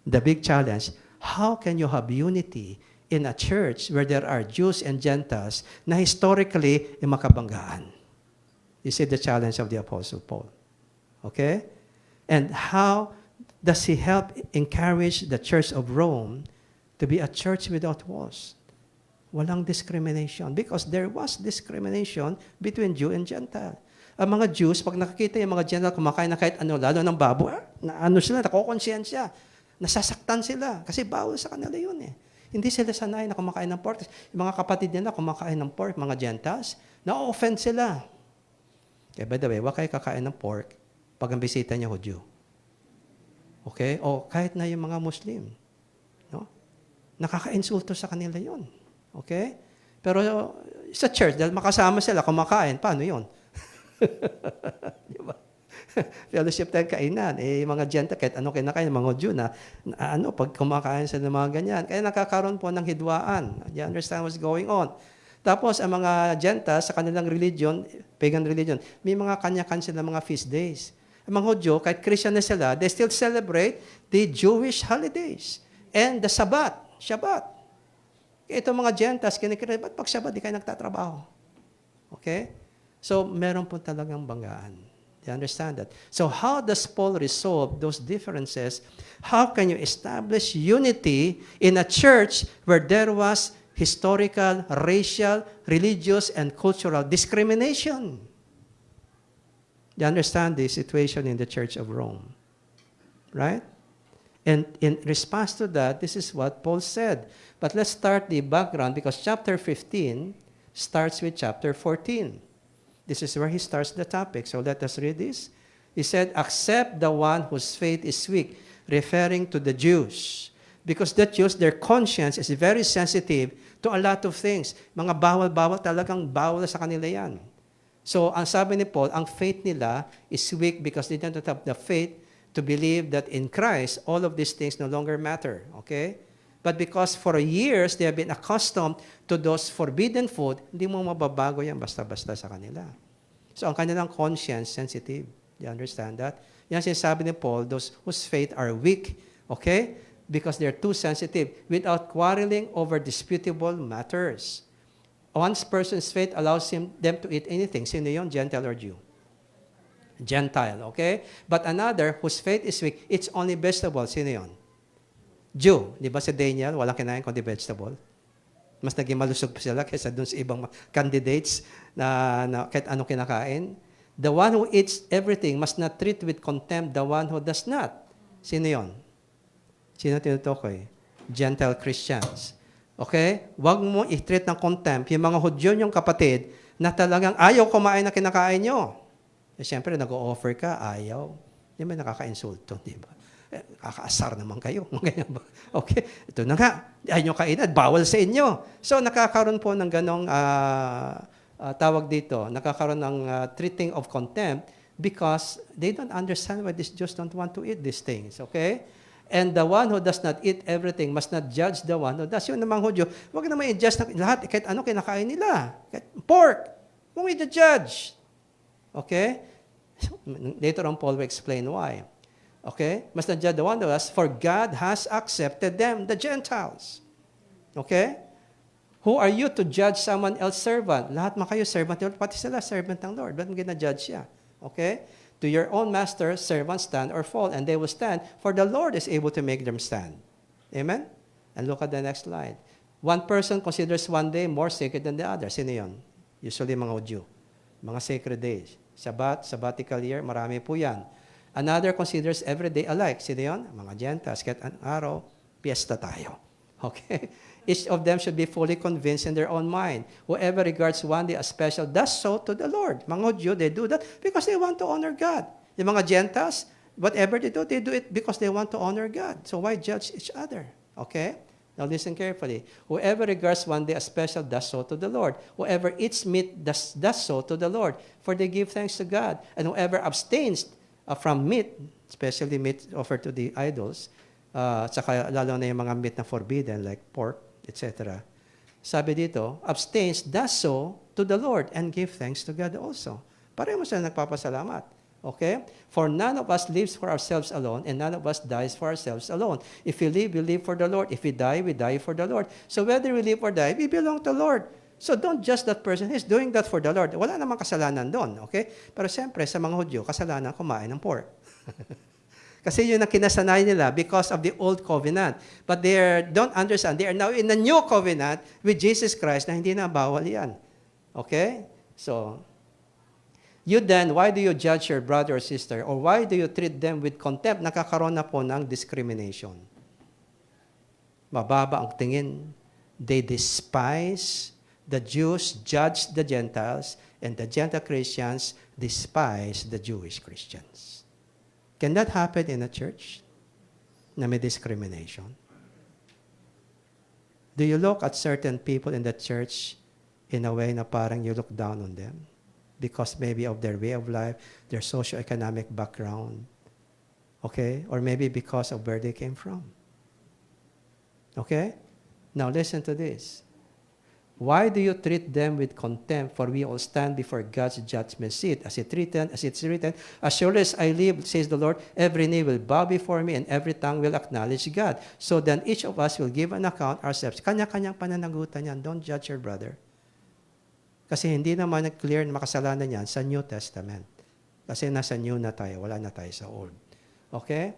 The big challenge, how can you have unity in a church where there are Jews and Gentiles na historically makabanggaan? You see the challenge of the Apostle Paul. Okay? And how does he help encourage the Church of Rome to be a church without walls? Walang discrimination. Because there was discrimination between Jew and Gentile. Ang mga Jews, pag nakikita yung mga Gentile kumakain na kahit ano, lalo ng baboy, sila, nakokonsensya. Nasasaktan sila. Kasi bawal sa kanila yun eh. Hindi sila sanay na kumakain ng pork. Yung mga kapatid nila kumakain ng pork, mga Gentiles, na-offend sila. Okay, by the way, wag kayo kakain ng pork pag ang bisita niya Hudyo. Okay? O kahit na yung mga Muslim. No? Nakaka-insulto sa kanila yun. Okay? Pero sa church, dahil makasama sila, kumakain, paano yun? Di ba? Fellowship tayo kainan. Mga Gentile, kahit ano kinakain, mga Jew pag kumakain sila ng mga ganyan. Kaya nakakaroon po ng hidwaan. You understand what's going on? Tapos, ang mga Gentiles sa kanilang religion, pagan religion, may mga kanya-kanya sila mga feast days. Ang mga Hudyo, kahit Christian na sila, they still celebrate the Jewish holidays and the Sabbath. Ito mga Gentiles, kinikita, ba't pag Sabbath, di kayo nagtatrabaho? Okay? So, meron po talagang banggaan. Do you understand that? So, how does Paul resolve those differences? How can you establish unity in a church where there was historical, racial, religious, and cultural discrimination? You understand the situation in the Church of Rome, right? And in response to that, this is what Paul said. But let's start the background because chapter 15 starts with chapter 14. This is where he starts the topic. So let us read this. He said, "Accept the one whose faith is weak," referring to the Jews. Because the Jews, their conscience is very sensitive to a lot of things. Mga bawal-bawal, talagang bawal sa kanila yan. So, ang sabi ni Paul, ang faith nila is weak because they don't have the faith to believe that in Christ, all of these things no longer matter. Okay? But because for years, they have been accustomed to those forbidden food, hindi mo mababago yan basta-basta sa kanila. So, ang kanilang conscience, sensitive. You understand that? Yan sinasabi ni Paul, those whose faith are weak. Okay? Because they're too sensitive without quarreling over disputable matters. One person's faith allows them to eat anything. Sino yun? Gentile or Jew? Gentile, okay? But another, whose faith is weak, it's only vegetable. Sino yun? Jew. Di ba si Daniel, walang kinain kundi vegetable? Mas naging malusog pa sila kaysa dun sa ibang candidates na kahit ano kinakain. The one who eats everything must not treat with contempt the one who does not. Sino yun? Sino tinutukoy? Gentile Christians. Okay? Huwag mo i-treat ng contempt yung mga Hudyo yung kapatid na talagang ayaw kumain na kinakain nyo. Siyempre, nag-o-offer ka, ayaw. Di ba nakaka-insulto, di ba? Kakaasar naman kayo. Ganyan ba? Okay, ito na nga. Ayaw nyo kainan, bawal sa inyo. So nakakaroon po ng ganong tawag dito, nakakaroon ng treating of contempt because they don't understand why these Jews don't want to eat these things. Okay? And the one who does not eat everything must not judge the one who does. Yung namang Hudyo, huwag naman i-judge na lahat, kahit ano kinakain nila. Kahit pork, huwag i-judge. Okay? Later on, Paul will explain why. Okay? Must not judge the one who does, for God has accepted them, the Gentiles. Okay? Who are you to judge someone else servant? Lahat man kayo servant, pati sila servant ng Lord. Ba't mo gina-judge siya? Okay? To your own master, servants stand or fall, and they will stand, for the Lord is able to make them stand. Amen? And look at the next slide. One person considers one day more sacred than the other. Sino yun? Usually mga Jew. Mga sacred days. Sabbat, sabbatical year, marami po yan. Another considers every day alike. Sino yun? Mga Gentiles. Kahit anong araw, piyesta tayo. Okay? Each of them should be fully convinced in their own mind. Whoever regards one day as special does so to the Lord. Mga Jew, they do that because they want to honor God. Yung mga Gentiles, whatever they do it because they want to honor God. So why judge each other? Okay? Now listen carefully. Whoever regards one day as special does so to the Lord. Whoever eats meat does so to the Lord, for they give thanks to God. And whoever abstains from meat, especially meat offered to the idols, saka lalo na yung mga meat na forbidden like pork, etc. Sabi dito, abstains, does so to the Lord and give thanks to God also. Pareho mo sila nagpapasalamat. Okay? For none of us lives for ourselves alone, and none of us dies for ourselves alone. If we live for the Lord. If we die for the Lord. So whether we live or die, we belong to the Lord. So don't judge that person who's doing that for the Lord. Wala namang kasalanan doon. Okay? Pero siyempre, sa mga Hudyo, kasalanan kumain ng pork. Kasi yun ang kinasanay nila because of the old covenant. But they don't understand. They are now in the new covenant with Jesus Christ na hindi na bawal yan. Okay? So, you then, why do you judge your brother or sister? Or why do you treat them with contempt? Nakakaroon na po ng discrimination. Mababa ang tingin. They despise the Jews, judge the Gentiles, and the Gentile Christians despise the Jewish Christians. Can that happen in a church na may discrimination? Do you look at certain people in the church in a way na parang you look down on them because maybe of their way of life, their socio-economic background, okay? Or maybe because of where they came from. Okay? Now listen to this. Why do you treat them with contempt? For we all stand before God's judgment seat. As it's written, as surely as I live, says the Lord, every knee will bow before me and every tongue will acknowledge God. So then each of us will give an account ourselves. Kanya-kanyang pananagutan yan. Don't judge your brother. Kasi hindi naman nag-clear na makasalanan yan sa New Testament. Kasi nasa New na tayo, wala na tayo sa Old. Okay?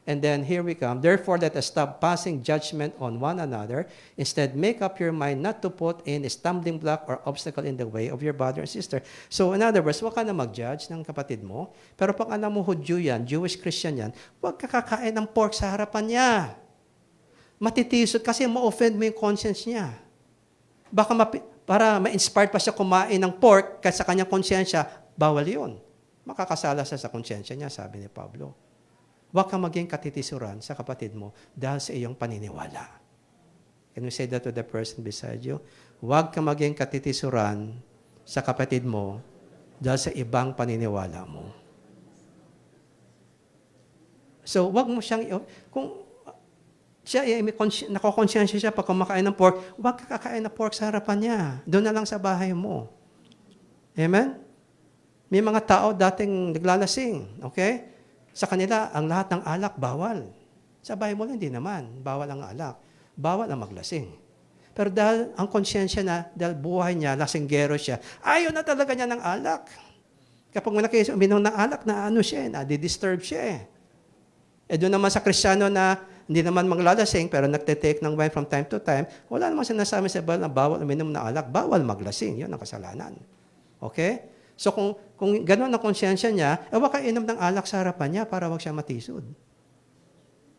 And then here we come. Therefore, let us stop passing judgment on one another. Instead, make up your mind not to put in a stumbling block or obstacle in the way of your brother and sister. So in other words, huwag ka na mag-judge ng kapatid mo. Pero pag alam mo Hudyo yan, Jewish Christian yan, huwag ka kakain ng pork sa harapan niya. Matitisod kasi ma-offend mo yung conscience niya. Baka para ma-inspired pa siya kumain ng pork kasi sa kanyang konsyensya, bawal yun. Makakasala siya sa konsyensya niya, sabi ni Pablo. Huwag kang maging katitisuran sa kapatid mo dahil sa iyong paniniwala. Can you say that to the person beside you? Huwag kang maging katitisuran sa kapatid mo dahil sa ibang paniniwala mo. So, huwag mo siyang, kung siya, nakokonsensya siya pag kumakain ng pork, huwag ka kakain ng pork sa harapan niya. Doon na lang sa bahay mo. Amen? May mga tao dating naglalasing, okay? Sa kanila, ang lahat ng alak, bawal. Sa Bible, hindi naman. Bawal ang alak. Bawal ang maglasing. Pero dahil ang konsyensya na, dahil buhay niya, lasinggero siya, ayaw na talaga niya ng alak. Kapag uminom ng alak, na ano siya, na-disturb siya. Doon naman sa Kristiyano na hindi naman maglalasing, pero nagtitake ng wine from time to time, wala naman sinasabi sa Bible na bawal uminom ng alak, bawal maglasing. Yun ang kasalanan. Okay? So kung gano'n ang konsyensya niya, huwag ka inom ng alak sa harapan niya para huwag siya matisod.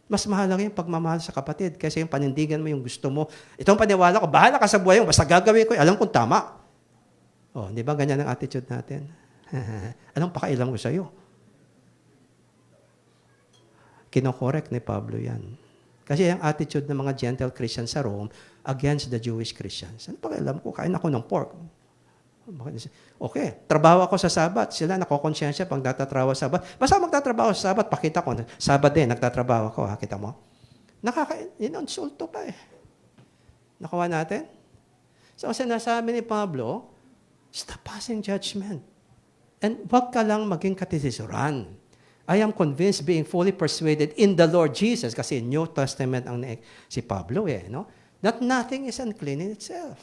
Mas mahalaga yung pagmamahal sa kapatid kasi yung panindigan mo yung gusto mo. Itong paniwala ko, bahala ka sa buhay mo, basta gagawin ko, alam kong tama. Oh, di ba ganyan ang attitude natin? Anong pakailam ko sa'yo? Kinokorek ni Pablo yan. Kasi ang attitude ng mga Gentile Christians sa Rome against the Jewish Christians. Ano pakialam ko? Kain ako ng pork. Okay, trabaho ako sa Sabat. Sila nakokonsensya pag nagtatrabaho sa Sabat. Basta magtatrabaho sa Sabat, pakita ko. Sabat din, nagtatrabaho ako. Kita mo? Insulto pa eh. Nakuha natin? So, sinasabi ni Pablo, stop passing judgment. And wag ka lang maging katisisuran. I am convinced, being fully persuaded in the Lord Jesus, kasi New Testament ang si Pablo no? That nothing is unclean in itself.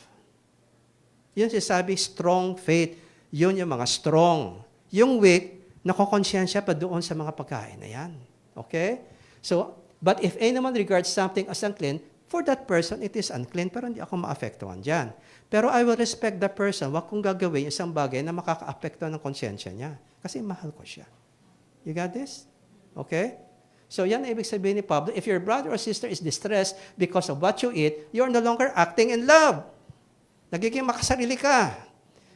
Yun sinasabi, strong faith. Yun yung mga strong. Yung weak, nakokonsensya pa doon sa mga pagkain na yan. Okay? So, but if anyone regards something as unclean, for that person, it is unclean, pero hindi ako maapektuhan dyan. Pero I will respect the person. Huwag kong gagawin isang bagay na makaka-apektuhan ng konsensya niya. Kasi mahal ko siya. You got this? Okay? So yan ang ibig sabihin ni Pablo. If your brother or sister is distressed because of what you eat, you're no longer acting in love. Nagiging makasarili ka.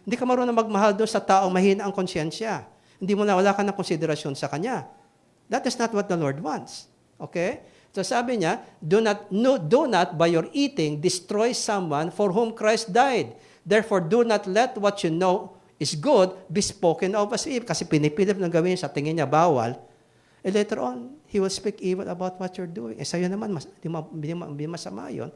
Hindi ka marunong magmahal doon sa taong mahina ang konsyensya. Hindi mo na, wala ka ng konsiderasyon sa kanya. That is not what the Lord wants. Okay? So sabi niya, do not by your eating destroy someone for whom Christ died. Therefore, do not let what you know is good be spoken of as evil. Kasi pinipilit ng gawin sa tingin niya bawal. And later on, he will speak evil about what you're doing. Sa'yo naman, hindi masama yun.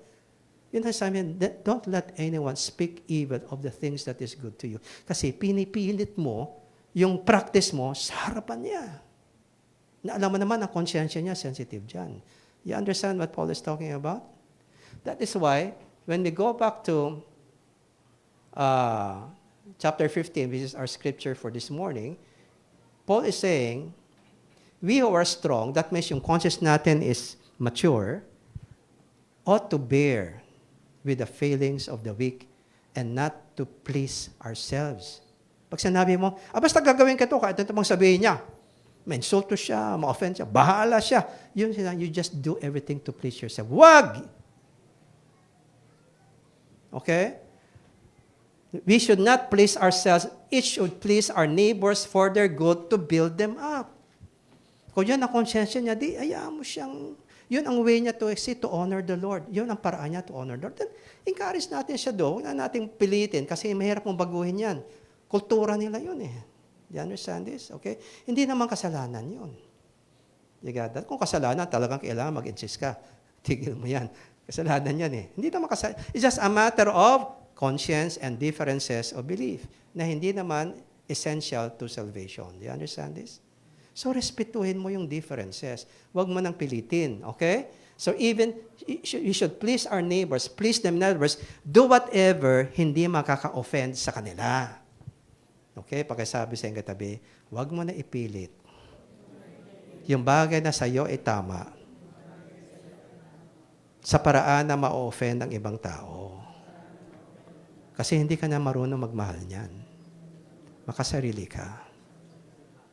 Yun ang sabi niya, don't let anyone speak evil of the things that is good to you. Kasi pinipilit mo yung practice mo sa harapan niya. Na alam mo naman, ang konsyensya niya, sensitive dyan. You understand what Paul is talking about? That is why, when we go back to chapter 15, which is our scripture for this morning, Paul is saying, we who are strong, that means yung conscience natin is mature, ought to bear with the failings of the weak and not to please ourselves. Pag sinabi mo, basta gagawin ka ito, kahit ito mong sabihin niya, ma-insulto siya, ma-offend siya, bahala siya. Yun sila, you just do everything to please yourself. Wag! Okay? We should not please ourselves. Each should please our neighbors for their good to build them up. Kung yan ang konsensya niya, di, ayaw mo siyang, yun ang way niya to exist, to honor the Lord. Yun ang paraan niya to honor the Lord. Then, encourage natin siya doon. Huwag na natin pilitin kasi mahirap mong baguhin yan. Kultura nila yun eh. You understand this? Okay? Hindi naman kasalanan yun. You got that? Kung kasalanan, talagang kailangan mag-insist ka. Tigil mo yan. Kasalanan yan eh. Hindi naman kasalanan. It's just a matter of conscience and differences of belief na hindi naman essential to salvation. Do you understand this? So, respetuhin mo yung differences. Huwag mo nang pilitin. Okay? So, even, you should please our neighbors. Please them. In other words, do whatever hindi makaka-offend sa kanila. Okay? Pagkasabi sa iyong katabi, huwag mo na ipilit. Yung bagay na sa iyo ay tama sa paraan na ma-offend ang ibang tao. Kasi hindi ka na marunong magmahal niyan. Makasarili ka.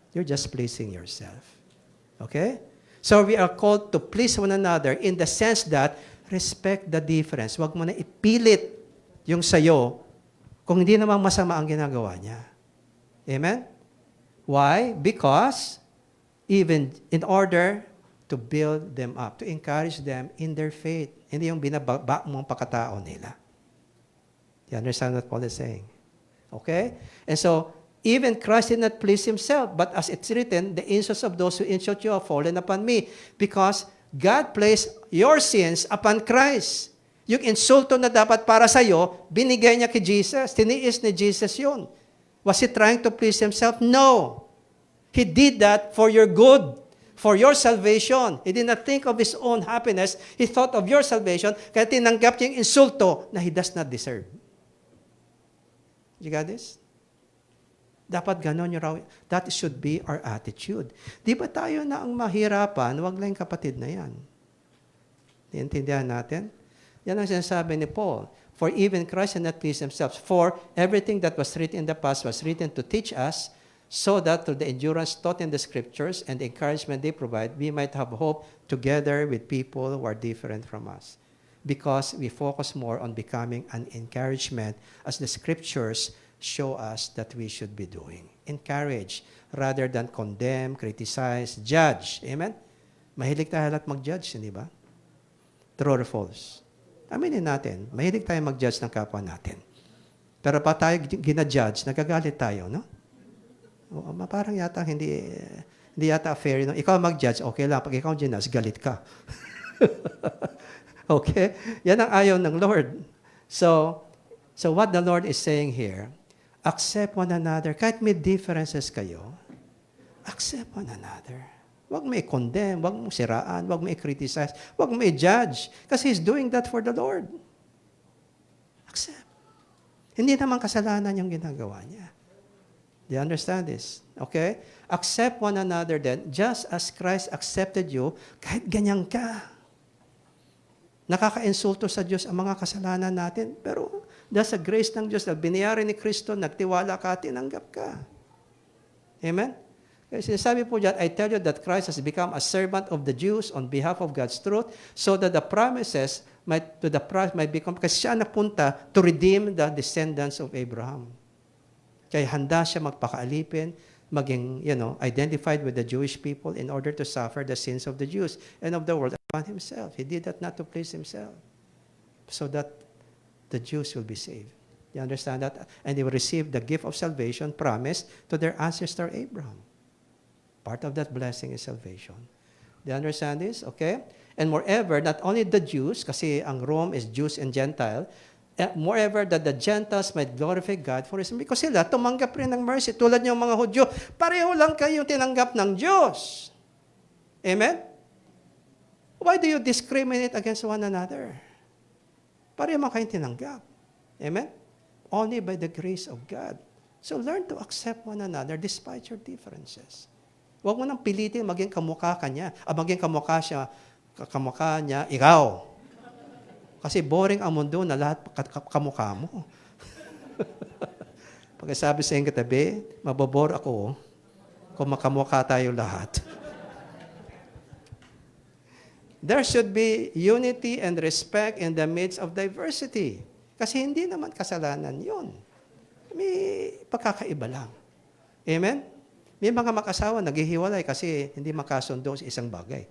You're just pleasing yourself. Okay? So we are called to please one another in the sense that respect the difference. Huwag mo na ipilit yung sayo kung hindi naman masama ang ginagawa niya. Amen? Why? Because even in order to build them up, to encourage them in their faith. Hindi yung binababa mong pagkatao nila. You understand what Paul is saying? Okay? And so, even Christ did not please himself, but as it's written, the insults of those who insult you have fallen upon me. Because God placed your sins upon Christ. Yung insulto na dapat para sa'yo, binigay niya kay Jesus. Tiniis ni Jesus yun. Was he trying to please himself? No. He did that for your good, for your salvation. He did not think of his own happiness. He thought of your salvation, kaya tinanggap niya yung insulto na he does not deserve. You got this? Dapat ganon yung raw. That should be our attitude. Di ba tayo na ang mahirapan, wag lang yung kapatid na yan. Iintindihan natin? Yan ang sinasabi ni Paul. For even Christ had not pleased himself. For everything that was written in the past was written to teach us, so that through the endurance taught in the Scriptures and the encouragement they provide, we might have hope together with people who are different from us. Because we focus more on becoming an encouragement as the Scriptures show us that we should be doing. Encourage rather than condemn, criticize, judge. Amen? Mahilig tayo lahat mag-judge, hindi ba? True or false? Aminin natin, mahilig tayo mag-judge ng kapwa natin. Pero pa tayo ginajudge, nagagalit tayo, no? O, parang yata hindi yata fair. No? Ikaw mag-judge, okay lang. Pag ikaw ginajudge, galit ka. Okay? Yan ang ayaw ng Lord. So what the Lord is saying here, accept one another. Kahit may differences kayo, accept one another. Huwag mo i-condemn, huwag mo siraan, huwag mo i-criticize, huwag mo i-judge. Kasi He's doing that for the Lord. Accept. Hindi naman kasalanan yung ginagawa niya. Do you understand this? Okay? Accept one another then, just as Christ accepted you, kahit ganyan ka. Nakaka-insulto sa Diyos ang mga kasalanan natin, pero dahil sa grace ng Diyos, dahil biniyari ni Kristo, nagtiwala ka, tinanggap ka. Amen? Kasi sinasabi po dyan, I tell you that Christ has become a servant of the Jews on behalf of God's truth, so that the promises might become, kasi siya napunta to redeem the descendants of Abraham. Kaya handa siya magpakaalipin, maging, identified with the Jewish people in order to suffer the sins of the Jews and of the world upon Himself. He did that not to please Himself, so that the Jews will be saved. You understand that? And they will receive the gift of salvation promised to their ancestor Abraham. Part of that blessing is salvation. Do you understand this? Okay? And moreover, not only the Jews, kasi ang Rome is Jews and Gentile, moreover, that the Gentiles might glorify God for His mercy. Because sila, tumanggap rin ng mercy. Tulad niyong mga Hudyo, pareho lang kayong tinanggap ng Diyos. Amen? Why do you discriminate against one another? Pareho man kayong tinanggap. Amen? Only by the grace of God. So learn to accept one another despite your differences. Huwag mo nang pilitin maging kamukha ka niya. Maging kamukha niya, ikaw. Kasi boring ang mundo na lahat kamukha mo. Pag sabi sa iyong katabi, mabobore ako kung makamukha tayo lahat. There should be unity and respect in the midst of diversity. Kasi hindi naman kasalanan yun. May pagkakaiba lang. Amen? May mga mag-asawa naghihiwalay kasi hindi makasundo sa isang bagay.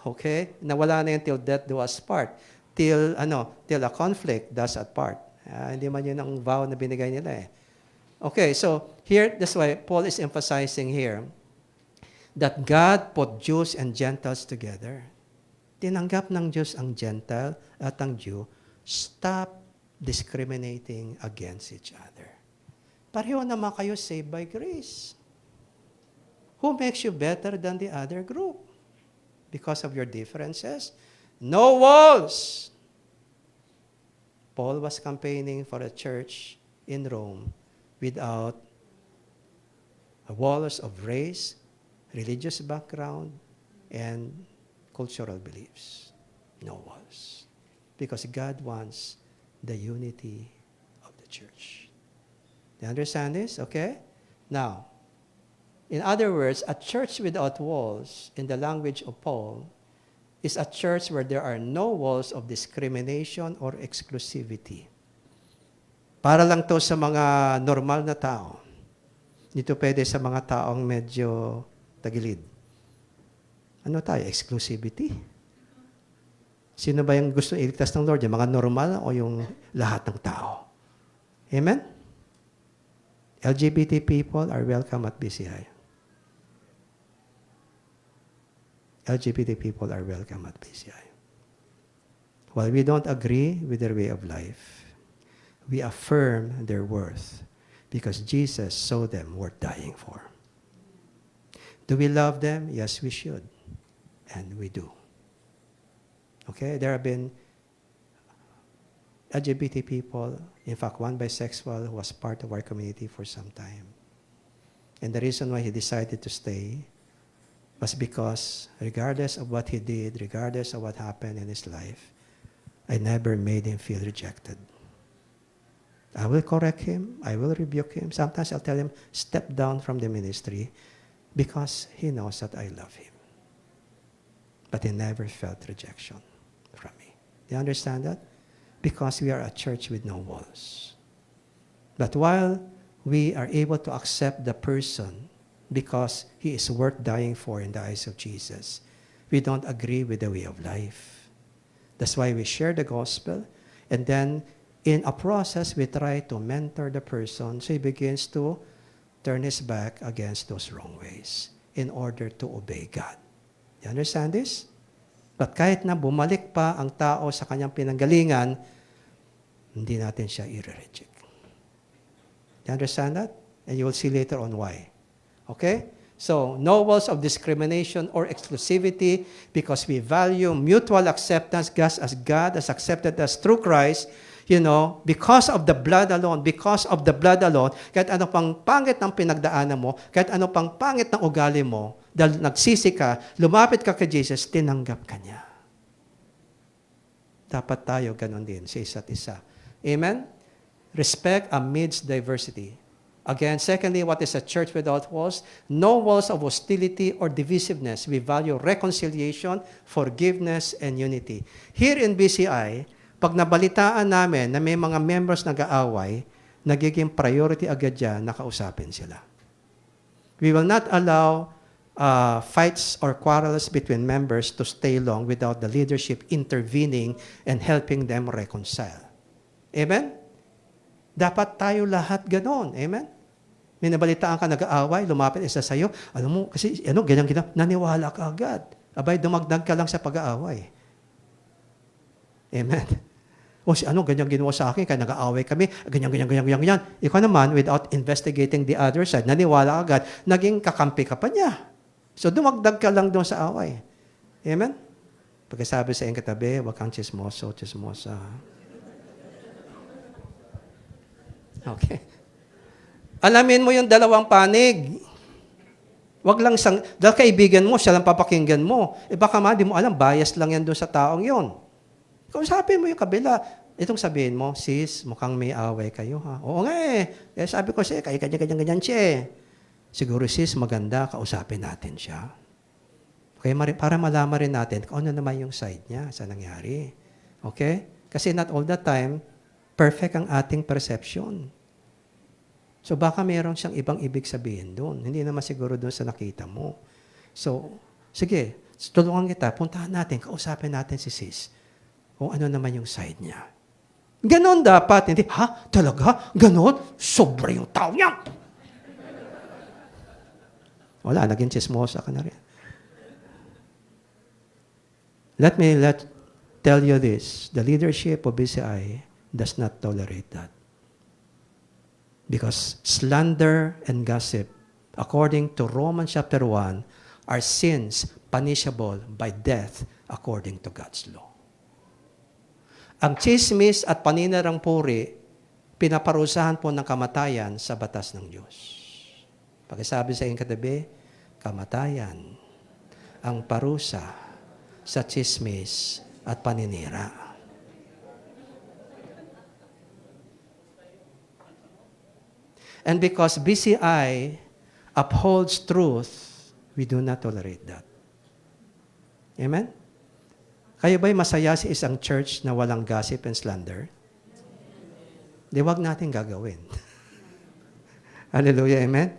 Okay? Nawala na yun till death do us part. Till a conflict does us part. Hindi man yun ang vow na binigay nila eh. Okay, so here, that's why Paul is emphasizing here that God put Jews and Gentiles together. Tinanggap ng Diyos ang Gentile at ang Jew. Stop discriminating against each other. Pareho naman kayo saved by grace. Who makes you better than the other group? Because of your differences? No walls! Paul was campaigning for a church in Rome without walls of race, religious background, and cultural beliefs. No walls. Because God wants the unity of the church. Do you understand this? Okay? Now, in other words, a church without walls, in the language of Paul, is a church where there are no walls of discrimination or exclusivity. Para lang to sa mga normal na tao. Dito pwede sa mga taong medyo tagilid. Ano tayo? Exclusivity. Sino ba yung gusto iligtas ng Lord? Yung mga normal o yung lahat ng tao? Amen? LGBT people are welcome at BCI. LGBT people are welcome at BCI. While we don't agree with their way of life, we affirm their worth because Jesus saw them worth dying for. Do we love them? Yes, we should. And we do. Okay? There have been LGBT people, in fact, one bisexual who was part of our community for some time. And the reason why he decided to stay was because regardless of what he did, regardless of what happened in his life, I never made him feel rejected. I will correct him. I will rebuke him. Sometimes I'll tell him, step down from the ministry because he knows that I love him. But he never felt rejection from me. Do you understand that? Because we are a church with no walls. But while we are able to accept the person because he is worth dying for in the eyes of Jesus, we don't agree with the way of life. That's why we share the gospel, and then in a process, we try to mentor the person so he begins to turn his back against those wrong ways in order to obey God. You understand this? But kahit na bumalik pa ang tao sa kanyang pinanggalingan, hindi natin siya i-reject. You understand that? And you will see later on why. Okay? So, no walls of discrimination or exclusivity because we value mutual acceptance as God has accepted us through Christ. You know, because of the blood alone, kahit ano pang pangit ng pinagdaanan mo, kahit ano pang pangit ng ugali mo, dahil nagsisi ka, lumapit ka kay Jesus, tinanggap ka niya. Dapat tayo ganun din sa isa't isa. Amen? Respect amidst diversity. Again, secondly, what is a church without walls? No walls of hostility or divisiveness. We value reconciliation, forgiveness, and unity. Here in BCI, pag nabalitaan namin na may mga members nag-aaway, nagiging priority agad yan na kausapin sila. We will not allow fights or quarrels between members to stay long without the leadership intervening and helping them reconcile. Amen? Dapat tayo lahat ganon. Amen? May nabalitaan ka nag-aaway, lumapit isa sa'yo, alam mo, kasi ganyan, naniwala ka agad. Abay, dumagdag ka lang sa pag-aaway. Amen? O ganyan ginawa sa akin, kaya nag-aaway kami, ganyan. Ikaw naman, without investigating the other side, naniwala agad, naging kakampi ka pa niya. So, dumagdag ka lang doon sa away. Amen? Pagkasabi sa iyong katabi, huwag kang chismosa. Okay. Alamin mo yung dalawang panig. Wag lang dahil kaibigan mo, siya lang papakinggan mo. Baka di mo alam, bias lang yan doon sa taong yon. Kausapin mo yung kabila. Itong sabihin mo, sis, mukhang may away kayo, ha? Oo nga sabi ko siya, ganyan siya. Siguro sis, maganda, kausapin natin siya. Okay, para malaman rin natin kung ano naman yung side niya sa nangyari. Okay? Kasi not all the time, perfect ang ating perception. So baka meron siyang ibang ibig sabihin doon. Hindi naman siguro doon sa nakita mo. So, sige, tulungan kita, puntahan natin, kausapin natin si sis. Kung ano naman yung side niya. Ganon dapat. Hindi, talaga? Ganon? Sobra yung tao niya. Wala, naging chismosa ka na rin. Let me tell you this. The leadership of BCI does not tolerate that. Because slander and gossip, according to Romans chapter 1, are sins punishable by death according to God's law. Ang chismis at paninirang puri, pinaparusahan po ng kamatayan sa batas ng Diyos. Pagkasabi sa iyong katabi, kamatayan ang parusa sa chismis at paninira. And because BCI upholds truth, we do not tolerate that. Amen? Kayo ba'y masaya sa isang church na walang gossip and slander? Di wag natin gagawin. Hallelujah, amen?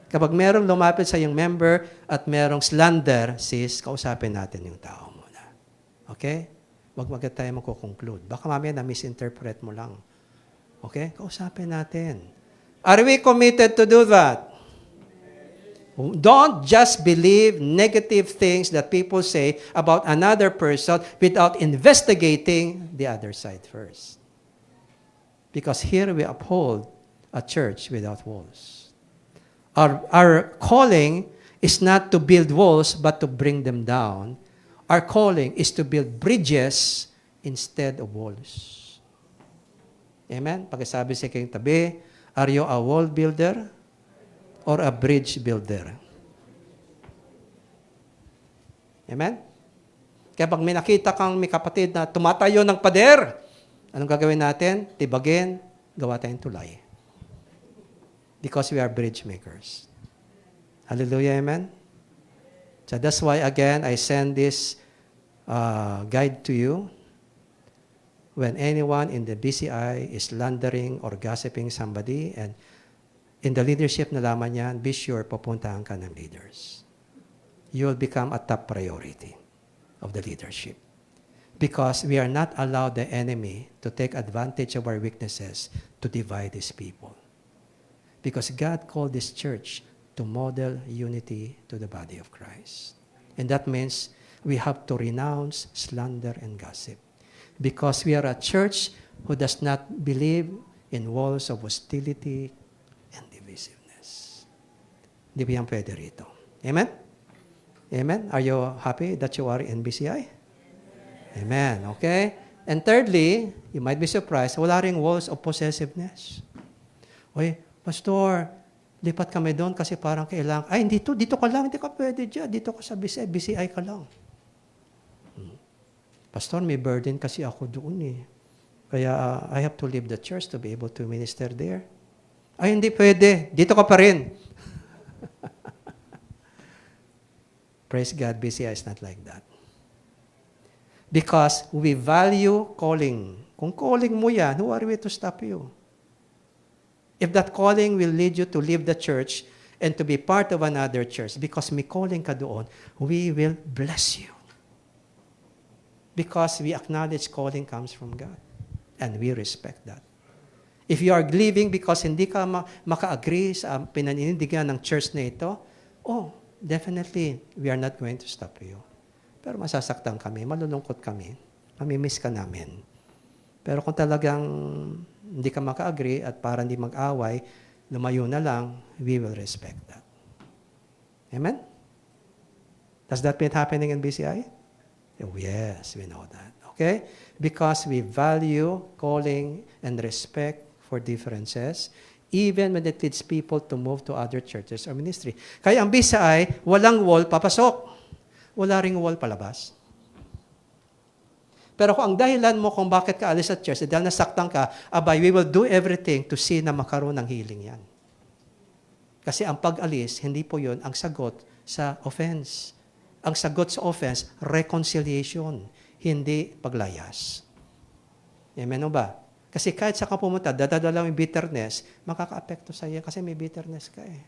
Kapag merong lumapit sa iyong member at merong slander, sis, kausapin natin yung tao muna. Okay? Wag tayo magkukonclude. Baka mamaya na-misinterpret mo lang. Okay? Kausapin natin. Are we committed to do that? Don't just believe negative things that people say about another person without investigating the other side first. Because here we uphold a church without walls. Our calling is not to build walls but to bring them down. Our calling is to build bridges instead of walls. Amen? Pagkasabi sa kayong tabi, are you a wall builder or a bridge builder? Amen? Kaya pag may nakita kang may kapatid na tumatayo ng pader, anong gagawin natin? Tibagin, gawa tayong tulay. Because we are bridge makers. Hallelujah, amen? So that's why, again, I send this guide to you. When anyone in the BCI is slandering or gossiping somebody, and in the leadership nalaman yan, be sure pupuntahan ka ng leaders. you will become a top priority of the leadership. Because we are not allowed the enemy to take advantage of our weaknesses to divide His people. Because God called this church to model unity to the body of Christ. And that means we have to renounce slander and gossip. Because we are a church who does not believe in walls of hostility and divisiveness. Di ba yan pwede rito? Amen? Amen? Are you happy that you are in BCI? Amen. Okay? And thirdly, you might be surprised, wala ring walls of possessiveness. Oy, Pastor, lipat kami doon kasi parang kailangan, ay, dito ka lang, hindi ka pwede dyan. Dito ka sa BCI, BCI ka lang. Pastor, may burden kasi ako doon eh. Kaya I have to leave the church to be able to minister there. Ay, hindi pwede. Dito ka pa rin. Praise God, BCI is not like that. Because we value calling. Kung calling mo yan, who are we to stop you? If that calling will lead you to leave the church and to be part of another church, because may calling ka doon, we will bless you. Because we acknowledge calling comes from God. And we respect that. If you are leaving because hindi ka maka-agree sa pinaninindigan ng church na ito, definitely, we are not going to stop you. Pero masasaktan kami, malulungkot kami, mamimiss ka namin. Pero kung talagang hindi ka maka-agree at para hindi mag-away, lumayo na lang, we will respect that. Amen? Does that mean happening in BCI? Oh, yes, we know that. Okay? Because we value calling and respect for differences, even when it leads people to move to other churches or ministry. Kaya ang BCI, walang wall papasok. Wala ring wall palabas. Pero kung ang dahilan mo kung bakit ka alis sa church, dahil nasaktan ka, abay, we will do everything to see na makaroon ng healing yan. Kasi ang pag-alis, hindi po yun ang sagot sa offense. Ang sagot sa offense, reconciliation, hindi paglayas. Amen o ba? Kasi kahit sa ka pumunta, dadadala yung bitterness, makaka-apekto sa iyo kasi may bitterness ka eh.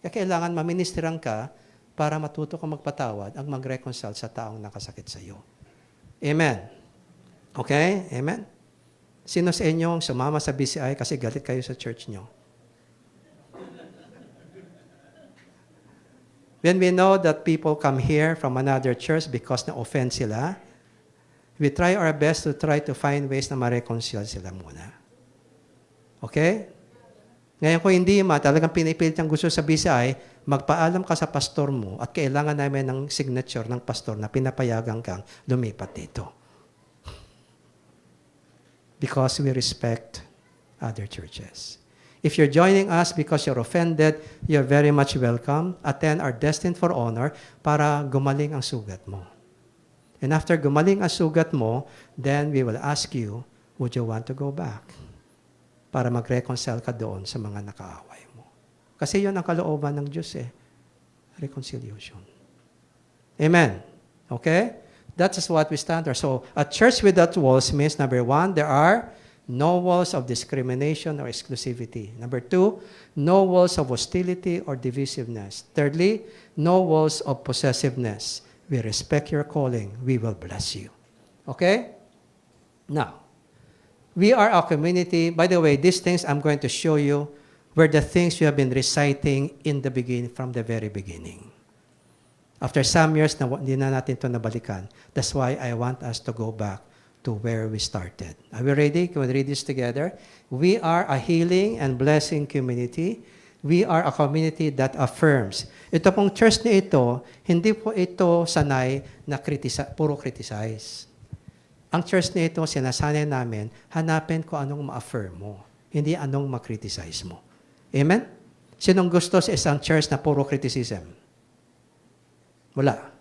Kaya kailangan maministeran ka para matuto kang magpatawad ang mag-reconcile sa taong nakasakit sa iyo. Amen. Okay? Amen? Sino sa inyong sumama sa BCI kasi galit kayo sa church nyo? When we know that people come here from another church because na-offend sila, we try our best to find ways na ma-reconcile sila muna. Okay? Ngayon kung hindi talagang pinipilit ang gusto sa BCI, magpaalam ka sa pastor mo at kailangan namin ng signature ng pastor na pinapayagan kang lumipat dito. Because we respect other churches. If you're joining us because you're offended, you're very much welcome. Attend our Destined for Honor para gumaling ang sugat mo. And after gumaling ang sugat mo, then we will ask you, would you want to go back? Para mag-reconcile ka doon sa mga nakaaway mo. Kasi yun ang kalooban ng Diyos eh. Reconciliation. Amen. Okay? That is what we stand for. So, a church without walls means, number one, there are no walls of discrimination or exclusivity. Number two, no walls of hostility or divisiveness. Thirdly, no walls of possessiveness. We respect your calling. We will bless you. Okay? Now, we are a community. By the way, these things I'm going to show you were the things we have been reciting in the beginning, from the very beginning. After some years, hindi na natin ito nabalikan. That's why I want us to go back to where we started. Are we ready? Can we read this together? We are a healing and blessing community. We are a community that affirms. Ito pong church na ito, hindi po ito sanay na puro criticize. Ang church na ito, sinasanay namin, hanapin ko anong ma-affirm mo, hindi anong ma-criticize mo. Amen? Sinong gusto sa isang church na puro criticism? Wala.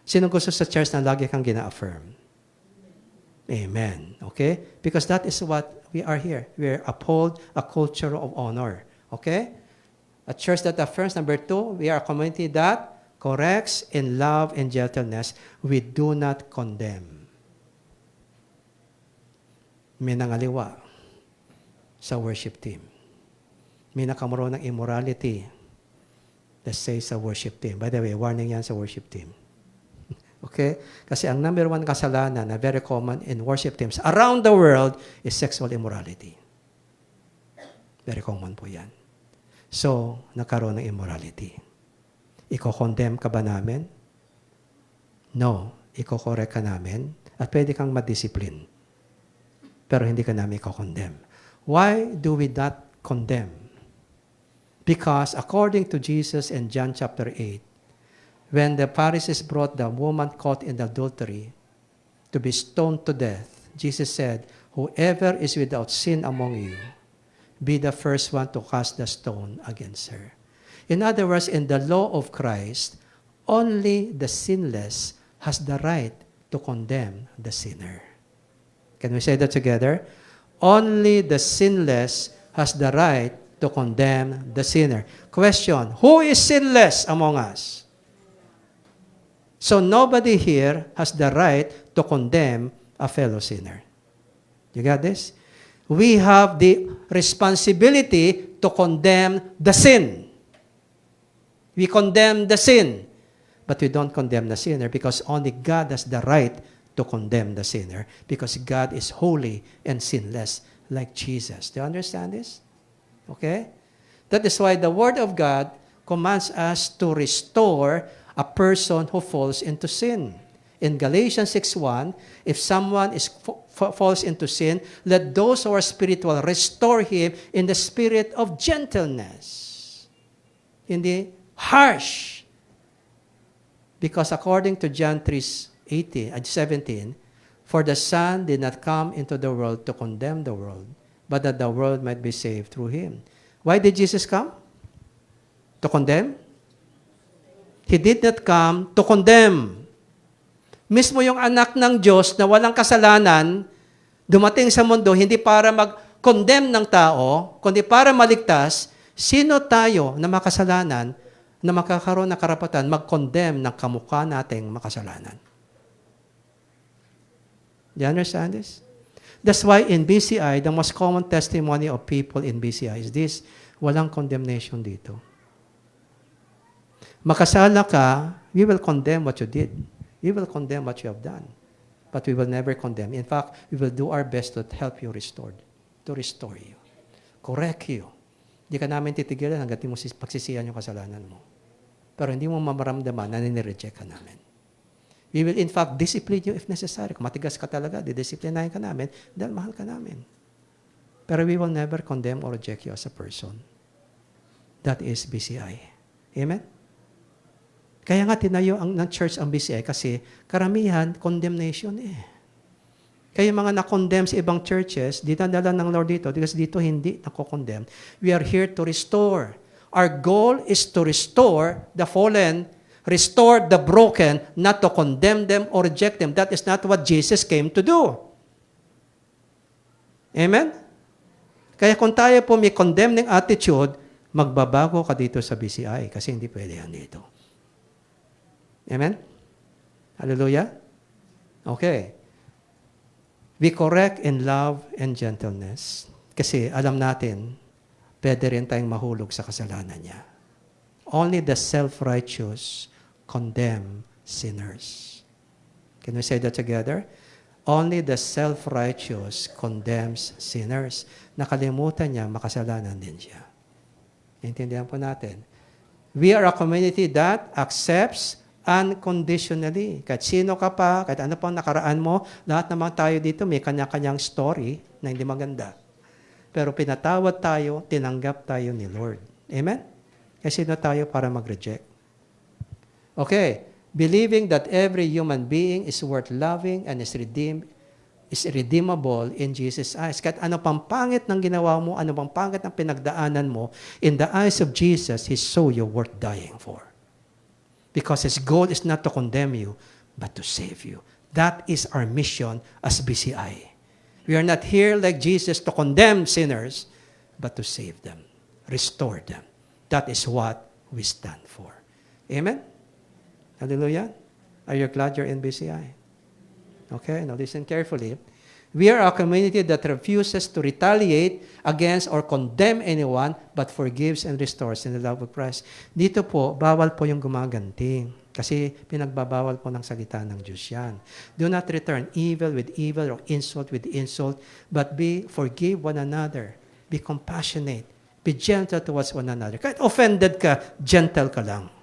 Sinong gusto sa church na lagi kang gina-affirm? Amen. Okay? Because that is what we are here. We uphold a culture of honor. Okay? A church that affirms. Number two, we are a community that corrects in love and gentleness. We do not condemn. May nangaliwa sa worship team. May nakamuroon ng immorality. Let's say sa worship team. By the way, warning yan sa worship team. Okay? Kasi ang number one kasalanan na very common in worship teams around the world is sexual immorality. Very common po yan. So, nagkaroon ng immorality. Iko-condemn ka ba namin? No. Iko-correct ka namin at pwede kang madiscipline. Pero hindi ka namin iko-condemn. Why do we not condemn? Because according to Jesus in John chapter 8, when the Pharisees brought the woman caught in adultery to be stoned to death, Jesus said, "Whoever is without sin among you, be the first one to cast the stone against her." In other words, in the law of Christ, only the sinless has the right to condemn the sinner. Can we say that together? Only the sinless has the right to condemn the sinner. Question, who is sinless among us? So nobody here has the right to condemn a fellow sinner. You got this? We have the responsibility to condemn the sin. We condemn the sin, but we don't condemn the sinner because only God has the right to condemn the sinner because God is holy and sinless like Jesus. Do you understand this? Okay? That is why the Word of God commands us to restore a person who falls into sin. In Galatians 6:1, if someone falls into sin, let those who are spiritual restore him in the spirit of gentleness. Hindi harsh. Because according to John 3:17, for the Son did not come into the world to condemn the world, but that the world might be saved through him. Why did Jesus come? To condemn? He did not come to condemn. Mismo yung anak ng Diyos na walang kasalanan, dumating sa mundo hindi para mag-condemn ng tao, kundi para maligtas. Sino tayo na makasalanan na makakaroon ng karapatan mag-condemn ng kamukha nating makasalanan? Do you understand this? That's why in BCI, the most common testimony of people in BCI is this: walang condemnation dito. Makasala ka, we will condemn what you did. We will condemn what you have done. But we will never condemn. In fact, we will do our best to help you to restore you. Correct you. Hindi ka namin titigilan hanggang mo pagsisihan yung kasalanan mo. Pero hindi mo mamaramdaman na nire-reject ka namin. We will in fact discipline you if necessary. Kung matigas ka talaga, didisiplinahin ka namin dahil mahal ka namin. Pero we will never condemn or reject you as a person. That is BCI. Amen? Kaya nga tinayo ng church ang BCI kasi karamihan condemnation eh. Kaya mga na-condemn sa ibang churches, dinadala ng Lord dito, because dito hindi nako-condemn. We are here to restore. Our goal is to restore the fallen, restore the broken, not to condemn them or reject them. That is not what Jesus came to do. Amen? Kaya kung tayo po may condemning attitude, magbabago ka dito sa BCI kasi hindi pwede yan dito. Amen? Hallelujah? Okay. We correct in love and gentleness. Kasi alam natin, pwede rin tayong mahulog sa kasalanan niya. Only the self-righteous condemn sinners. Can we say that together? Only the self-righteous condemns sinners. Nakalimutan niya, makasalanan din siya. Intindihan po natin. We are a community that accepts unconditionally. Kahit sino ka pa, kahit ano pang nakaraan mo, lahat naman tayo dito may kanya-kanyang story na hindi maganda. Pero pinatawad tayo, tinanggap tayo ni Lord. Amen? Kasi sino tayo para mag-reject? Okay. Believing that every human being is worth loving and is redeemable in Jesus' eyes. Kahit ano pang pangit ng ginawa mo, ano pang pangit ng pinagdaanan mo, in the eyes of Jesus, He saw you worth dying for. Because His goal is not to condemn you, but to save you. That is our mission as BCI. We are not here like Jesus to condemn sinners, but to save them, restore them. That is what we stand for. Amen? Hallelujah? Are you glad you're in BCI? Okay, now listen carefully. We are a community that refuses to retaliate against or condemn anyone but forgives and restores in the love of Christ. Dito po, bawal po yung gumaganti. Kasi pinagbabawal po ng salita ng Diyos yan. Do not return evil with evil or insult with insult, but forgive one another. Be compassionate. Be gentle towards one another. Kahit offended ka, gentle ka lang.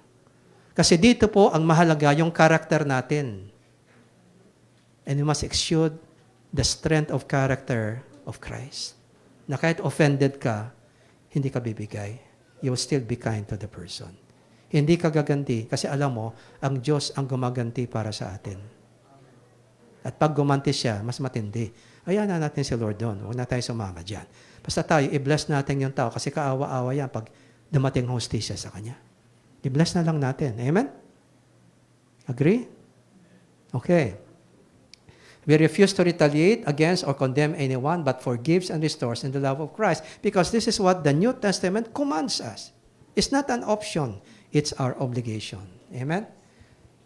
Kasi dito po, ang mahalaga yung character natin. And we must exude the strength of character of Christ. Na kahit offended ka, hindi ka bibigay. You will still be kind to the person. Hindi ka gaganti kasi alam mo, ang Diyos ang gumaganti para sa atin. At pag gumanti siya, mas matindi. Ayan na natin si Lord doon. Huwag na tayo sumama dyan. Basta tayo, i-bless natin yung tao kasi kaawa-awa yan pag dumating hostisya sa kanya. I-bless na lang natin. Amen? Agree? Okay. We refuse to retaliate against or condemn anyone, but forgives and restores in the love of Christ. Because this is what the New Testament commands us. It's not an option. It's our obligation. Amen?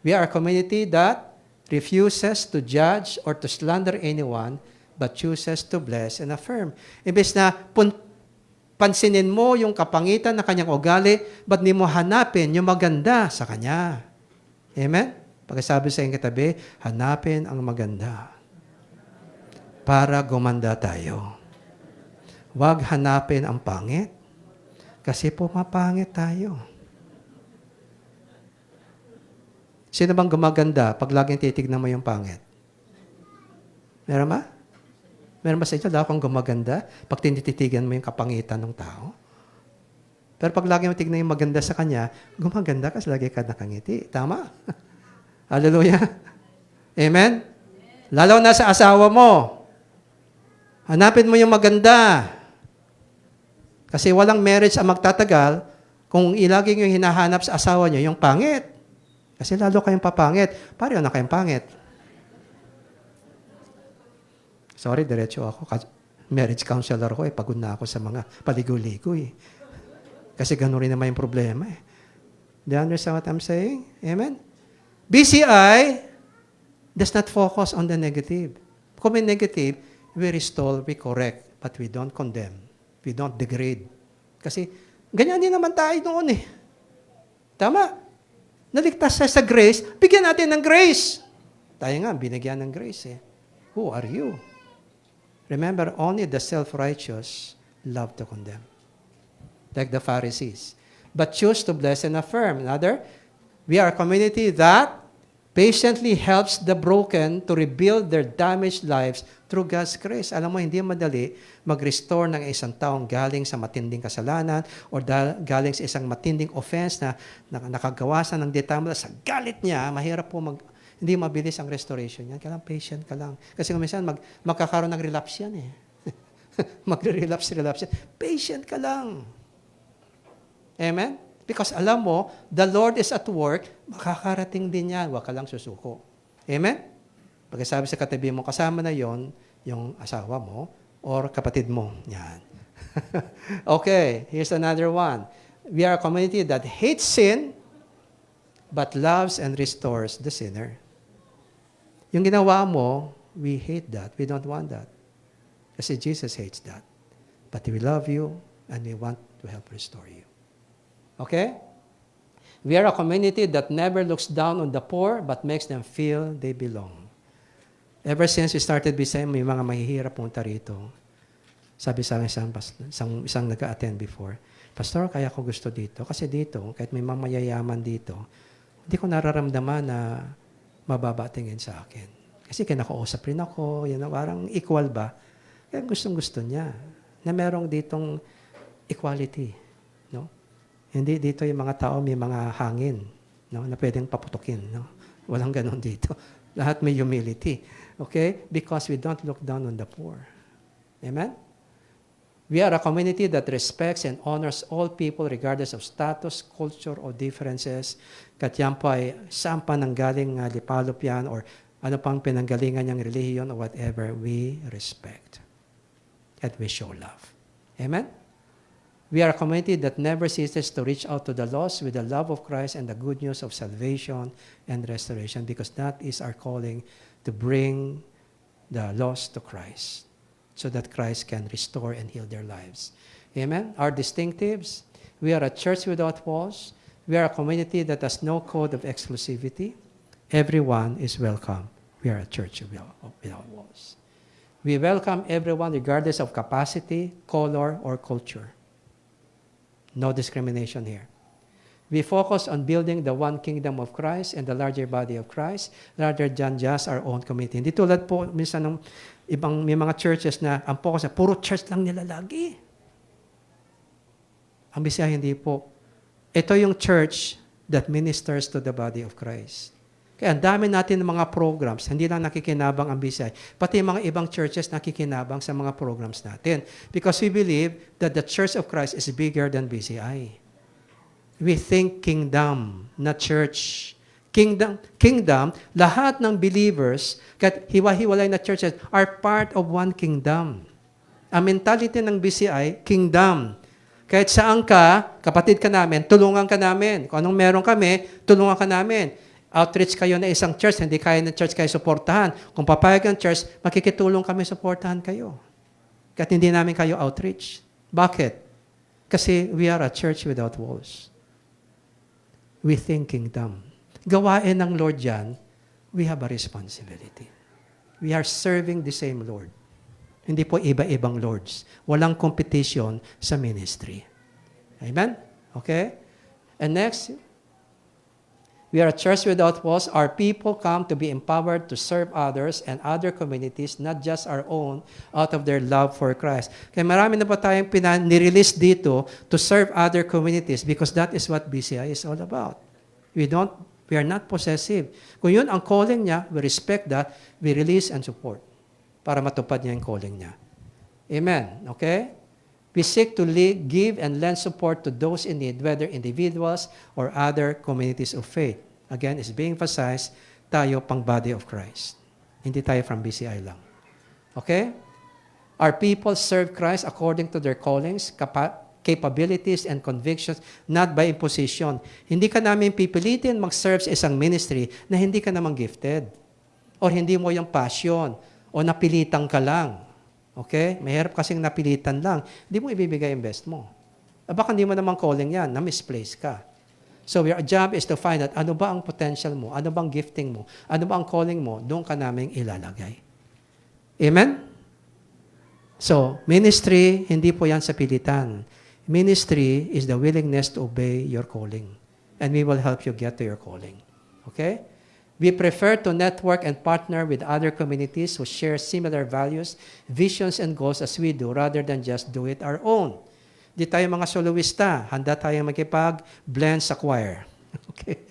We are a community that refuses to judge or to slander anyone, but chooses to bless and affirm. Imbes na pansinin mo yung kapangitan na kanyang ugali, but di mo hanapin yung maganda sa kanya. Amen? Pagkasabi sa iyong katabi, hanapin ang maganda para gumanda tayo. Huwag hanapin ang pangit kasi pumapangit tayo. Sino bang gumaganda pag laging titignan mo yung pangit? Meron ba? Meron ba sa inyo? Lalo kang gumaganda pag tinititigan mo yung kapangitan ng tao? Pero pag lagi mo tignan yung maganda sa kanya, gumaganda kasi lagi ka nakangiti. Tama? Hallelujah. Amen? Lalo na sa asawa mo. Hanapin mo yung maganda. Kasi walang marriage ang magtatagal kung ilaging yung hinahanap sa asawa niyo yung pangit. Kasi lalo kayong papangit. Pareho na kayong pangit. Sorry, diretso ako. Marriage counselor ko, pagod na ako sa mga paligo-ligo eh. Kasi gano'n rin naman yung problema eh. Do you understand what I'm saying? Amen? BCI does not focus on the negative. Kung may negative, we restore, we correct, but we don't condemn. We don't degrade. Kasi ganyan din naman tayo noon eh. Tama? Naligtas siya sa grace, bigyan natin ng grace. Tayo nga, binigyan ng grace eh. Who are you? Remember, only the self-righteous love to condemn. Like the Pharisees. But choose to bless and affirm. Another, we are a community that patiently helps the broken to rebuild their damaged lives through God's grace. Alam mo, hindi madali mag-restore ng isang taong galing sa matinding kasalanan or galing sa isang matinding offense na nakagawa sa ng ditama. Sa galit niya, mahirap po hindi mabilis ang restoration yan. Kailangan patient ka lang. Kasi kung minsan, magkakaroon ng relapse yan eh. Magre-relapse yan. Patient ka lang. Amen? Because alam mo, the Lord is at work, makakarating din yan. Huwag ka lang susuko. Amen? Pagkasabi sa katabi mo, kasama na yon yung asawa mo or kapatid mo. Yan. Okay, here's another one. We are a community that hates sin but loves and restores the sinner. Yung ginawa mo, we hate that. We don't want that. Kasi Jesus hates that. But we love you and we want to help restore you. Okay? We are a community that never looks down on the poor but makes them feel they belong. Ever since we started BCM, may mga mahihirap punta rito. Sabi sa akin isang nag-attend before, Pastor, kaya ko gusto dito. Kasi dito, kahit may mga mayayaman dito, hindi ko nararamdaman na mababa tingin sa akin. Kasi kinakausap rin ako, yan, parang equal ba? Kaya gustong-gusto niya na merong ditong equality. No? Hindi dito yung mga tao may mga hangin, no, na pwedeng paputukin. No? Walang ganon dito. Lahat may humility. Okay? Because we don't look down on the poor. Amen? We are a community that respects and honors all people regardless of status, culture, or differences. Kat yan po ay saan pa nanggaling lipalop yan or ano pang pinanggalingan niyang relihiyon or whatever, we respect. And we show love. Amen? We are a community that never ceases to reach out to the lost with the love of Christ and the good news of salvation and restoration because that is our calling to bring the lost to Christ so that Christ can restore and heal their lives. Amen? Our distinctives, we are a church without walls. We are a community that has no code of exclusivity. Everyone is welcome. We are a church without walls. We welcome everyone regardless of capacity, color, or culture. No discrimination here. We focus on building the one kingdom of Christ and the larger body of Christ rather than just our own community. Hindi tulad po minsan ng may mga churches na ang focus na puro church lang nila lagi. Ang bisya hindi po. Ito yung church that ministers to the body of Christ. Kaya ang dami natin ng mga programs, hindi lang nakikinabang ang BCI, pati mga ibang churches nakikinabang sa mga programs natin. Because we believe that the Church of Christ is bigger than BCI. We think kingdom, not church. Kingdom, lahat ng believers, kahit hiwa-hiwalay na churches, are part of one kingdom. Ang mentality ng BCI, kingdom. Kahit saan ka, kapatid ka namin, tulungan ka namin. Kung anong meron kami, tulungan ka namin. Outreach kayo na isang church, hindi kaya ng church kayo suportahan. Kung papayag ang church, makikitulong kami suportahan kayo. Kahit hindi namin kayo outreach. Bakit? Kasi we are a church without walls. We think kingdom. Gawain ng Lord yan, we have a responsibility. We are serving the same Lord. Hindi po iba-ibang lords. Walang competition sa ministry. Amen? Okay? And next, we are a church without walls. Our people come to be empowered to serve others and other communities, not just our own, out of their love for Christ. Kaya marami na po tayong nirelease dito to serve other communities because that is what BCI is all about. We are not possessive. Kung yun ang calling niya, we respect that, we release and support para matupad niya yung calling niya. Amen. Okay? We seek to give and lend support to those in need, whether individuals or other communities of faith. Again, it's being emphasized, tayo pang body of Christ. Hindi tayo from BCI lang. Okay? Our people serve Christ according to their callings, capabilities, and convictions, not by imposition. Hindi ka namin pipilitin mag-serve sa isang ministry na hindi ka namang gifted. Or hindi mo yung passion. O napilitan ka lang. Okay? Mahirap kasing napilitan lang. Hindi mo ibibigay yung best mo. Baka hindi mo namang calling yan, na-misplace ka. So your job is to find out ano ba ang potential mo, ano bang gifting mo, ano ba ang calling mo, doon ka namin ilalagay. Amen? So, ministry, hindi po yan sa pilitan. Ministry is the willingness to obey your calling. And we will help you get to your calling. Okay? We prefer to network and partner with other communities who share similar values, visions, and goals as we do rather than just do it our own. Di tayo mga soloista, handa tayong makipag-blend sa choir. Okay?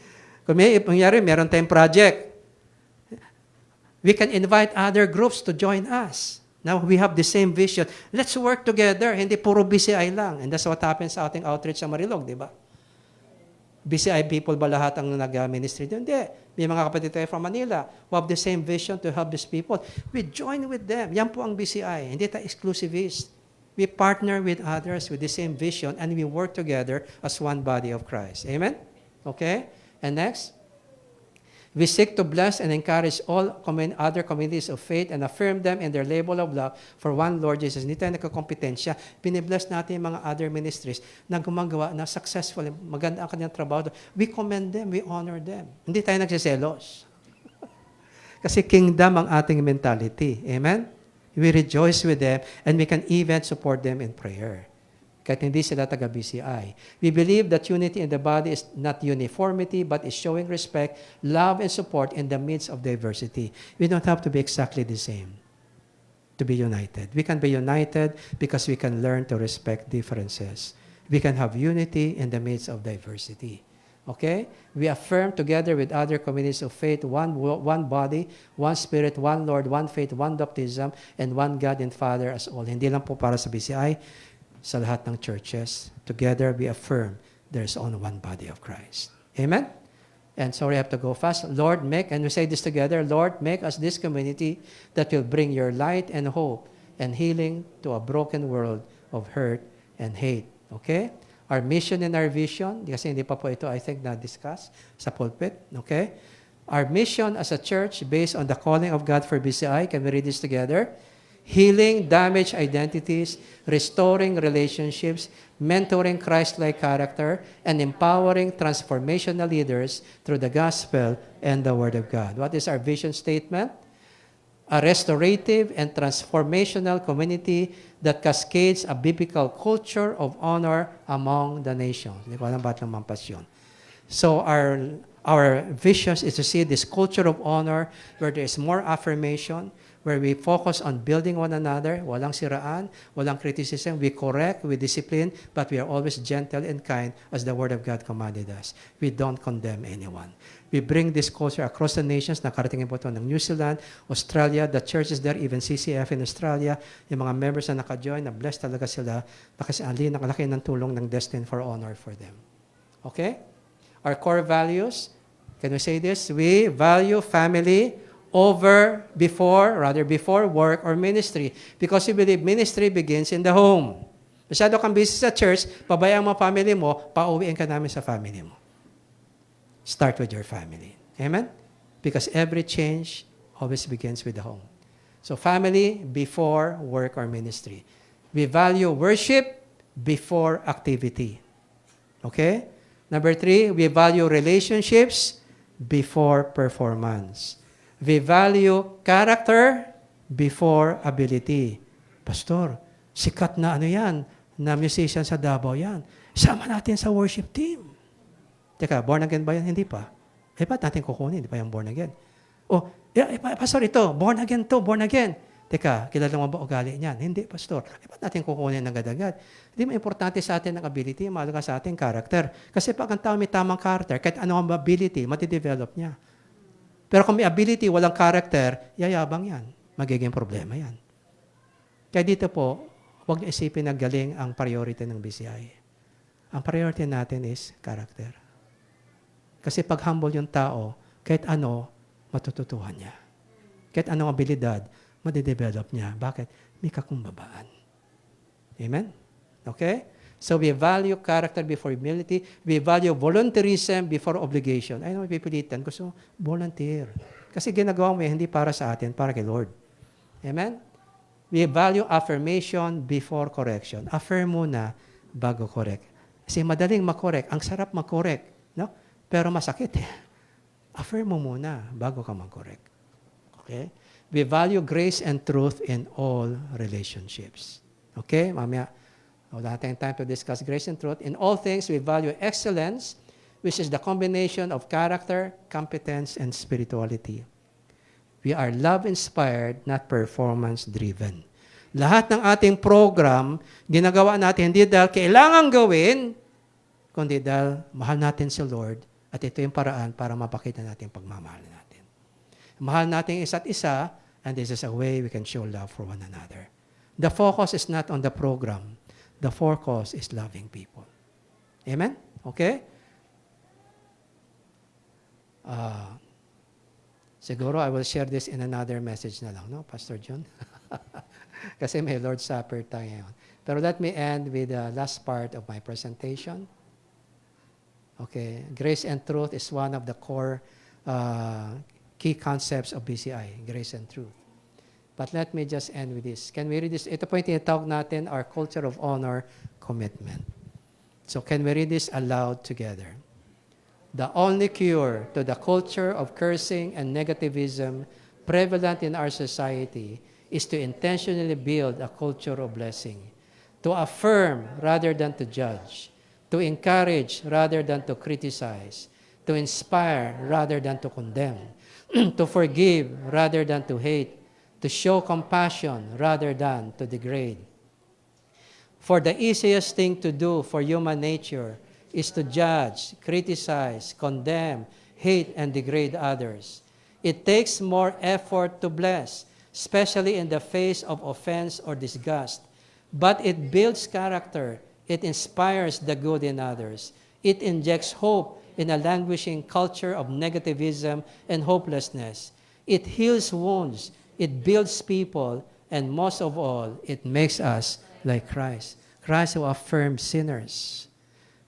Kung may nangyari, meron tayong project. We can invite other groups to join us. Now, we have the same vision. Let's work together. Hindi puro BCI lang. And that's what happens sa ating outreach sa Marilog, di ba? BCI people ba lahat ang nag-ministry doon? Hindi. May mga kapatid tayo from Manila who have the same vision to help these people. We join with them. Yan po ang BCI. Hindi tayo exclusivist. We partner with others with the same vision and we work together as one body of Christ. Amen? Okay? And next, we seek to bless and encourage all other communities of faith and affirm them in their label of love for one Lord Jesus. Hindi tayo nagkakompetensya. Binibless natin yung mga other ministries na gumagawa na successful, maganda ang kanilang trabaho. We commend them, we honor them. Hindi tayo nagsiselos. Kasi kingdom ang ating mentality. Amen? We rejoice with them and we can even support them in prayer. Kahit hindi sila taga-BCI. We believe that unity in the body is not uniformity, but is showing respect, love, and support in the midst of diversity. We don't have to be exactly the same to be united. We can be united because we can learn to respect differences. We can have unity in the midst of diversity. Okay? We affirm together with other communities of faith, one body, one spirit, one Lord, one faith, one baptism, and one God and Father as all. Hindi lang po para sa BCI, sa lahat ng churches. Together, we affirm there's only one body of Christ. Amen? And sorry, I have to go fast. Lord, and we say this together, Lord, make us this community that will bring your light and hope and healing to a broken world of hurt and hate. Okay? Our mission and our vision, kasi hindi pa po ito, I think, na-discuss sa pulpit. Okay? Our mission as a church based on the calling of God for BCI, can we read this together? Healing damaged identities, restoring relationships, mentoring Christ-like character, and empowering transformational leaders through the gospel and the Word of God. What is our vision statement? A restorative and transformational community that cascades a biblical culture of honor among the nations. Hindi ko alam ba't lumampas yun. So our vision is to see this culture of honor where there is more affirmation, where we focus on building one another, walang siraan, walang criticism, we correct, we discipline, but we are always gentle and kind as the Word of God commanded us. We don't condemn anyone. We bring this culture across the nations. Nakarating po ito ng New Zealand, Australia, the churches there, even CCF in Australia, yung mga members na naka-join, na blessed talaga sila, kasi nakalaki ng tulong ng Destined for Honor for them. Okay? Our core values, can we say this? We value family before work or ministry. Because we believe ministry begins in the home. Masyado kang busy sa church, pabayaan mo family mo, pauwiin ka namin sa family mo. Start with your family. Amen? Because every change always begins with the home. So family before work or ministry. We value worship before activity. Okay? Number 3, we value relationships before performance. We value character before ability. Pastor, sikat na na musician sa Davao yan. Sama natin sa worship team. Teka, born again ba yan? Hindi pa. Ba't natin kukunin? Hindi pa yung born again. Pastor, ito, born again to, born again. Teka, kilala mo ba ugali niyan? Hindi, Pastor. Ba't natin kukunin agad-agad? Hindi mo importante sa atin ang ability, mahalaga sa atin character. Kasi pag ang tao may tamang character, kahit ano ang ability, matidevelop niya. Pero kung may ability, walang character, yayabang yan. Magiging problema yan. Kaya dito po, huwag niyo isipin na galing ang priority ng BCI. Ang priority natin is character. Kasi pag humble yung tao, kahit ano, matututuhan niya. Kahit anong abilidad, madidevelop niya. Bakit? May kakumbabaan. Amen? Okay? So we value character before humility. We value volunteerism before obligation. Ay, pipilitan. Gusto volunteer. Kasi ginagawa mo hindi para sa atin, para kay Lord. Amen? We value affirmation before correction. Affirm muna bago correct. Kasi madaling makorek. Ang sarap makorek. No? Pero masakit eh. Affirm mo muna bago ka mag-correct. Okay? We value grace and truth in all relationships. Okay? Mamaya, wala tayong time to discuss grace and truth. In all things, we value excellence, which is the combination of character, competence, and spirituality. We are love-inspired, not performance-driven. Lahat ng ating program, ginagawa natin hindi dahil kailangan gawin, kundi dahil mahal natin si Lord at ito yung paraan para mapakita natin pagmamahal natin. Mahal natin isa't isa, and this is a way we can show love for one another. The focus is not on the program. The focus is loving people. Amen? Okay? Siguro I will share this in another message na lang, no, Pastor John? Kasi may Lord's Supper tayo ngayon. Pero let me end with the last part of my presentation. Okay, grace and truth is one of the core key concepts of BCI, grace and truth. But let me just end with this. Can we read this? Ito po yung tinatawag natin, our culture of honor commitment. So can we read this aloud together? The only cure to the culture of cursing and negativism prevalent in our society is to intentionally build a culture of blessing, to affirm rather than to judge, to encourage rather than to criticize, to inspire rather than to condemn, to forgive rather than to hate, to show compassion rather than to degrade. For the easiest thing to do for human nature is to judge, criticize, condemn, hate, and degrade others. It takes more effort to bless, especially in the face of offense or disgust. But it builds character. It inspires the good in others. It injects hope in a languishing culture of negativism and hopelessness. It heals wounds. It builds people, and most of all, it makes us like Christ. Christ who affirmed sinners,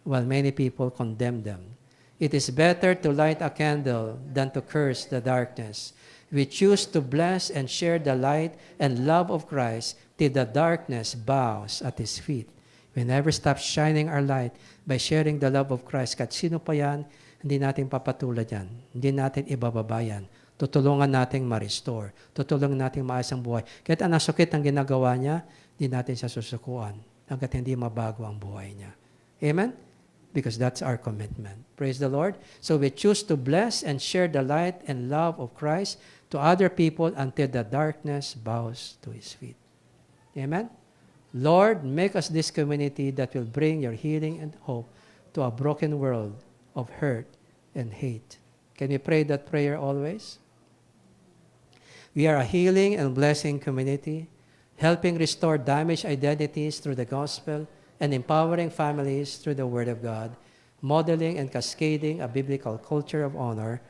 while many people condemn them. It is better to light a candle than to curse the darkness. We choose to bless and share the light and love of Christ till the darkness bows at His feet. We never stop shining our light by sharing the love of Christ. Kahit sino pa yan, hindi natin papatulad yan. Hindi natin ibababa yan. Tutulungan nating ma-restore. Tutulungan nating maayos ang buhay. Kahit anasukit ang ginagawa niya, hindi natin siya susukuan hanggat hindi mabago ang buhay niya. Amen? Because that's our commitment. Praise the Lord. So we choose to bless and share the light and love of Christ to other people until the darkness bows to His feet. Amen? Lord, make us this community that will bring your healing and hope to a broken world of hurt and hate. Can we pray that prayer always? We are a healing and blessing community, helping restore damaged identities through the gospel and empowering families through the Word of God, modeling and cascading a biblical culture of honor.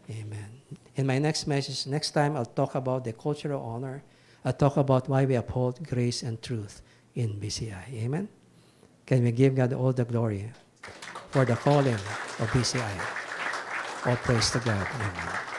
Amen. In my next message, next time, I'll talk about the culture of honor. I'll talk about why we uphold grace and truth in BCI. Amen? Can we give God all the glory for the calling of BCI? All praise to God. Amen.